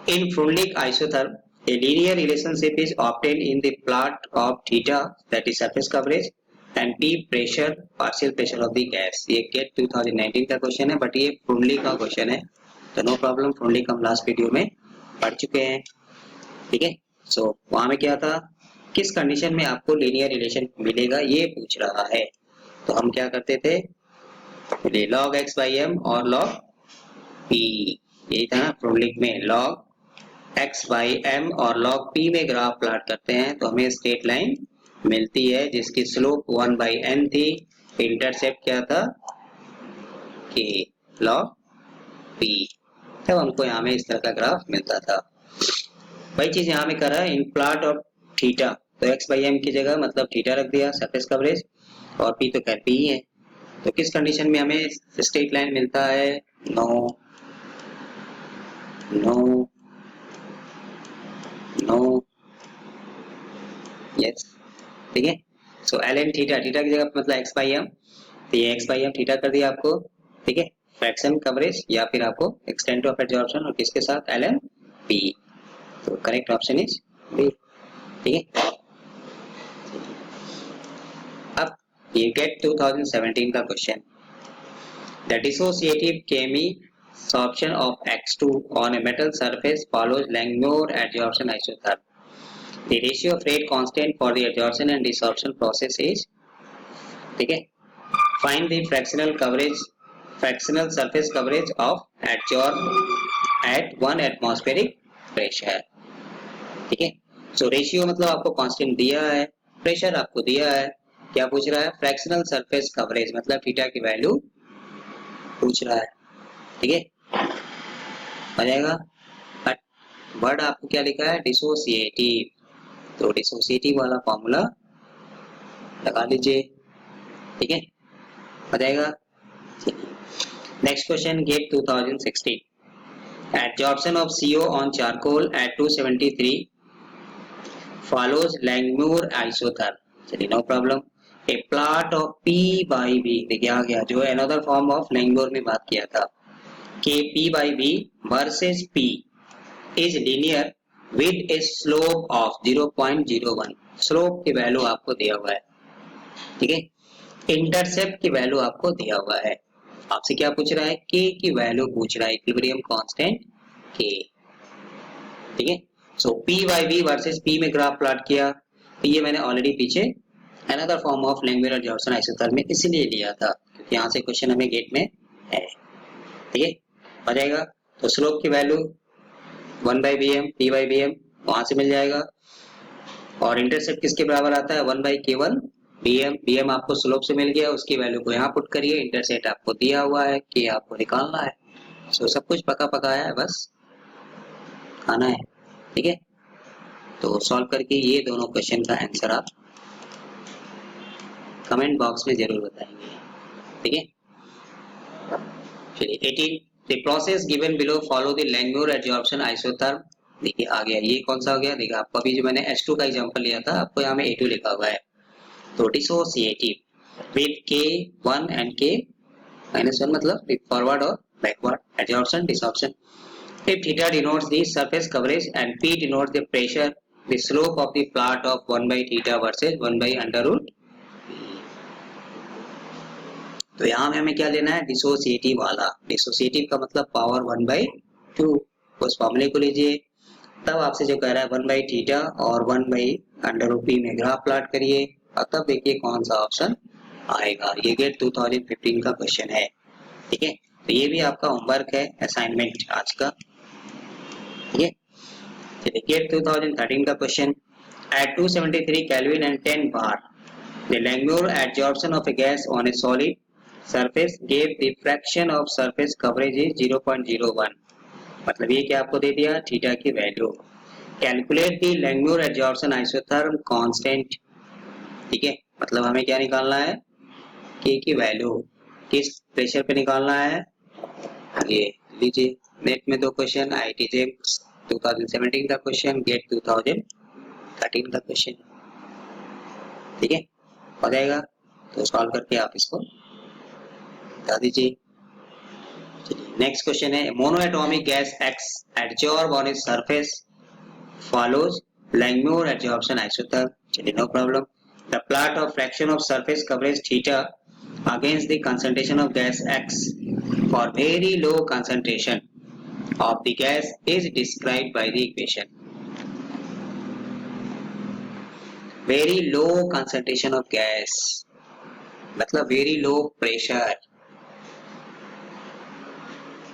in Freundlich isotherm a linear relationship is obtained in the plot of theta, that is surface coverage, and T pressure, partial pressure of the gas। ये गेट 2019 का क्वेश्चन है, बट ये फ्रुंडली का क्वेश्चन है, तो नो प्रॉब्लम, फ्रुंडली का हम लास्ट वीडियो में पढ़ चुके हैं, ठीक है। सो वहां में क्या था, किस कंडीशन में आपको लीनियर रिलेशन मिलेगा ये पूछ रहा है, तो हम क्या करते थे, log x by m और log p, यही था ना फ्रुंडलिक में, log x बाई m और log p में ग्राफ प्लॉट करते हैं तो हमें स्ट्रेट लाइन मिलती है जिसकी स्लोप 1 बाई n थी, इंटरसेप्ट क्या था, k log p, तब हमको यहाँ में इस तरह का ग्राफ मिलता था। वही चीज यहाँ में करा है, इन प्लॉट ऑफ थीटा, तो x बाई m की जगह मतलब थीटा रख दिया, सरफेस कवरेज, और p तो खैर p ही है, तो किस कंडीशन में हमें स्ट्रेट लाइन मिलता है, नो नो नो ठीक है। So L N theta, theta की जगह पे मतलब एक्स बाई एम, तो ये एक्स बाई एम थीटा कर दिया आपको, ठीक है। फ्रैक्शन कवरेज या फिर आपको एक्सटेंट ऑफ एब्जॉर्प्शन और किसके साथ एल एम पी, तो करेक्ट ऑप्शन इज बी, ठीक है। अब ये गेट 2017 का क्वेश्चन, the dissociative chemi absorption of X2 on a metal surface follows Langmuir adsorption isotherm. The ratio of rate constant for the adsorption and desorption process is, ठीक है। Find the fractional surface coverage of adsorb at 1 atmospheric pressure, ठीक है। सो रेशियो मतलब आपको कांस्टेंट दिया है, प्रेशर आपको दिया है, क्या पूछ रहा है, फ्रैक्शनल सरफेस कवरेज मतलब थीटा की वैल्यू पूछ रहा है, ठीक है। आ जाएगा। बट वर्ड आपको क्या लिखा है, डिसोसिएटिव, तो डिसोसिएटिव वाला फॉर्मूला लगा लीजिए, ठीक है, आ जाएगा। Next question GATE 2016, absorption of CO on charcoal at 273 follows Langmuir isotherm, चलिए no problem. A plot of P by V, देखिए आ गया जो अनदर फॉर्म ऑफ Langmuir में बात किया था कि P by V versus P is linear with a slope of 0.01, slope की वैल्यू आपको दिया हुआ है, ठीक है। इंटरसेप्ट की वैल्यू आपको दिया हुआ है, आपसे क्या पूछ रहा है, K की वैल्यू पूछ रहा है, इक्विलिब्रियम कांस्टेंट K, ठीक है। So P by V versus P में ग्राफ प्लॉट किया, तो ये मैंने ऑलरेडी पीछे another form of Langmuir adsorption isotherm में इसलिए लिया था क्योंकि यहाँ से क्वेश्चन हमें गेट में है, ठीक है, हो जाएगा। तो स्लोप की value 1 by bm, P by bm वहां से मिल जाएगा, और इंटरसेप्ट किसके बराबर आता है, 1 by k1 bm, bm आपको स्लोप से मिल गया, उसकी वैल्यू को यहाँ पुट करिए, इंटरसेप्ट आपको दिया हुआ है कि आपको निकालना है, सो सब कुछ पका पकाया है, बस खाना है, ठीक है। तो सॉल्व करके ये दोनों क्वेश्चन का आंसर आप कमेंट बॉक्स में जरूर बताएंगे, ठीक है। चलिए 18, the process given below follow the Langmuir adsorption isotherm, देखिए आ गया, ये कौन सा हो गया, देखिए आपको अभी जो मैंने H2 का एग्जांपल लिया था, आपको यहाँ में A2 लिखा हुआ है, तो dissociative with K1 and K-1 मतलब विद फॉरवर्ड और backward adsorption desorption. If theta denotes the surface coverage and P denotes the pressure, the slope of the plot of 1 by theta versus 1 by under root, तो यहाँ में हमें क्या लेना है, डिसोसिएटिव वाला, डिसोसिएटिव का मतलब पावर 1/2, उस फॉर्मूले को लीजिए, तब आपसे जो कह रहा है 1 by थीटा और 1 by अंडर रूट पी में ग्राफ प्लॉट करिए, और तब देखिए कौन सा ऑप्शन आएगा, ये गेट 2015 का क्वेश्चन है, ठीक है। तो ये भी आपका होमवर्क है, असाइनमेंट आज का, ठीक है। चलिए गेट 2013 का question, at 273 kelvin and 10 bar the Langmuir adsorption of a gas on a solid surface gave the fraction of surface coverage is 0.01, मतलब ये क्या आपको दे दिया, थीटा की value, calculate the Langmuir adsorption isotherm constant, ठीक है, मतलब हमें क्या निकालना है, K की वैल्यू किस प्रेशर पे निकालना है, ये लीजिए नेट में दो क्वेश्चन, IIT 2017 का क्वेश्चन, गेट 2013 का क्वेश्चन, ठीक है, हो जाएगा। तो सॉल्व करके आप इसको बता दीजिए। चलिए नेक्स्ट क्वेश्चन है, monoatomic gas X adsorb on its surface follows Langmuir adsorption isotherm, चलिए no problem. The plot of fraction of surface coverage theta against the concentration of gas X for very low concentration of the gas is described by the equation, very low concentration of gas मतलब वेरी लो प्रेशर,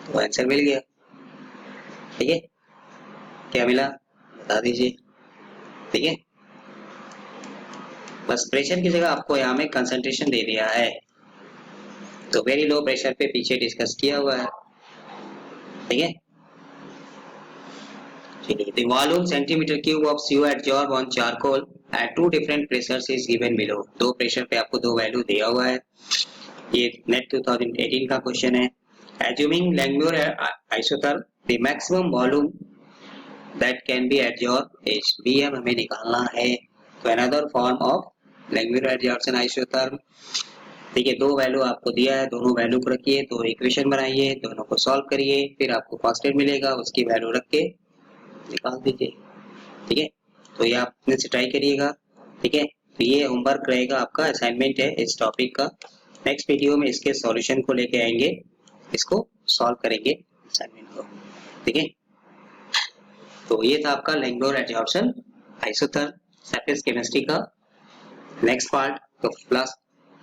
तो आंसर मिल गया, ठीक है, क्या मिला बता दीजिए, ठीक है, बस प्रेशर की जगह आपको यहाँ में कंसंट्रेशन दे दिया है, तो वेरी लो प्रेशर पे पीछे डिस्कस किया हुआ है, ठीक है। चलिए the volume centimeter cube of CO adsorbed on charcoal at two different pressures is given below, दो प्रेशर पे आपको दो वैल्यू दिया हुआ है, ये नेट 2018 का क्वेश्चन है। Assuming Langmuir isotherm, the maximum volume that can be adsorbed is Bm, हमें निकालना है, तो another form of language adsorption isotherm. ठीक है, दो वैल्यू आपको दिया है, दोनों वैल्यू को रखिए, दो इक्वेशन बनाइए, दोनों को सॉल्व करिए, फिर आपको कांस्टेंट मिलेगा, उसकी वैल्यू रख के निकाल दीजिए। ठीक है, तो ये आप अपने से ट्राई करिएगा। ठीक है, तो ये होमवर्क रहेगा आपका, असाइनमेंट है इस टॉपिक का। नेक्स्ट वीडियो में इसके सॉल्यूशन को लेके आएंगे, इसको सॉल्व करेंगे असाइनमेंट को। ठीक है, तो ये था आपका language adsorption isotherm surface chemistry का नेक्स्ट पार्ट। तो लास्ट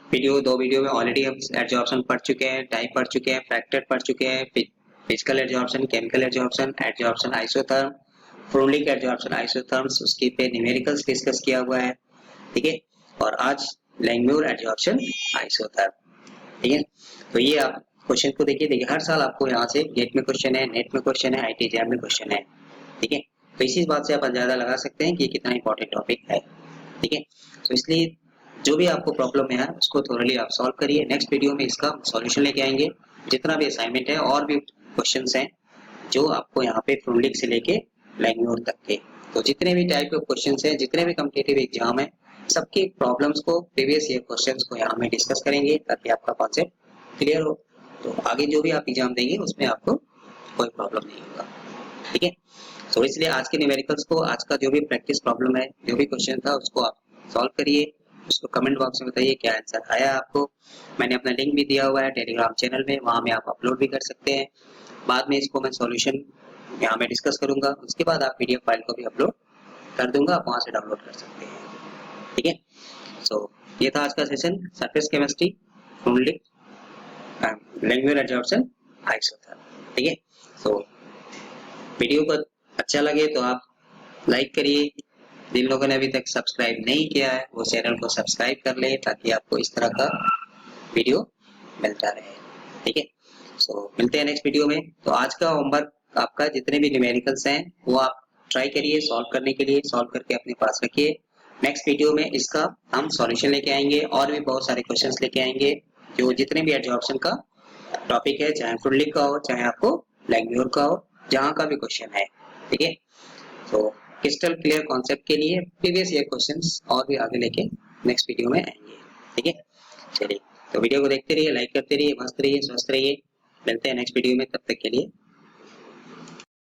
वीडियो, दो वीडियो में ऑलरेडी हम एडजॉर्प्शन पढ़ चुके हैं, टाइप पढ़ चुके हैं, फैक्टर पढ़ चुके हैं, physical adsorption, chemical adsorption, adsorption isotherm, Froelich adsorption isotherms, उसके पे न्यूमेरिकल्स डिस्कस किया हुआ है। ठीक है, और आज लैंग्वेज एडजॉर्प्शन आइसोथर्म। ठीक है, तो ये आप क्वेश्चन को देखिए हर साल आपको यहाँ से गेट में क्वेश्चन है, नेट में क्वेश्चन है, आईटी एग्जाम में क्वेश्चन है। ठीक है, तो इसी बात से आप अंदाजा लगा सकते हैं कि कितना इंपॉर्टेंट टॉपिक है। ठीक है, तो इसलिए जो भी आपको प्रॉब्लम है उसको थोरली आप सॉल्व करिए। नेक्स्ट वीडियो में इसका सॉल्यूशन लेके आएंगे, जितना भी असाइनमेंट है और भी क्वेश्चंस हैं जो आपको यहाँ पे फ्रोलिक से लेके लैंग्वेज तक के, तो जितने भी टाइप के क्वेश्चंस हैं, जितने भी कॉम्पिटिटिव एग्जाम है, सबके प्रॉब्लम्स को, प्रीवियस ईयर क्वेश्चंस को यहाँ में डिस्कस करेंगे ताकि आपका कॉन्सेप्ट क्लियर हो। तो आगे जो भी आप एग्जाम देंगे उसमें आपको कोई प्रॉब्लम नहीं होगा। ठीक है, तो इसलिए आज के न्यूमेरिकल्स को, आज का जो भी प्रैक्टिस प्रॉब्लम है, जो भी क्वेश्चन था, उसको आप सॉल्व करिए, उसको कमेंट बॉक्स में बताइए क्या आंसर आया आपको। मैंने अपना लिंक भी दिया हुआ है टेलीग्राम चैनल में, वहां में आप अपलोड भी कर सकते हैं। बाद में इसको मैं सॉल्यूशन यहाँ में डिस्कस करूंगा, उसके बाद आप पीडीएफ फाइल को भी अपलोड कर दूंगा, आप वहां से डाउनलोड कर सकते हैं। ठीक है, सो ये था आज का session, surface chemistry, fluidic, language adsorption isotherm. ठीक है, सो वीडियो को अच्छा लगे तो आप लाइक करिए, जिन लोगों ने अभी तक सब्सक्राइब नहीं किया है वो चैनल को सब्सक्राइब कर ले ताकि आपको इस तरह का वीडियो मिलता रहे। ठीक है, सो मिलते हैं नेक्स्ट वीडियो में। तो आज का होमवर्क आपका, जितने भी न्यूमेरिकल्स हैं वो आप ट्राई करिए सॉल्व करने के लिए, सॉल्व करके अपने पास रखिए। नेक्स्ट वीडियो में इसका हम सॉल्यूशन लेके आएंगे और भी बहुत सारे क्वेश्चंस लेके आएंगे, जो जितने भी एडजॉर्प्शन का टॉपिक है, चाहे फ्लूइडिक का हो, चाहे आपको लैंग्वेज का हो, जहाँ का भी क्वेश्चन है। ठीक है, तो क्रिस्टल क्लियर कॉन्सेप्ट के लिए प्रीवियस ईयर क्वेश्चंस और भी आगे लेके नेक्स्ट वीडियो में आएंगे। ठीक है, चलिए, तो वीडियो को देखते रहिए, लाइक करते रहिए, मस्त रहिए, स्वस्थ रहिए। मिलते हैं नेक्स्ट वीडियो में, तब तक के लिए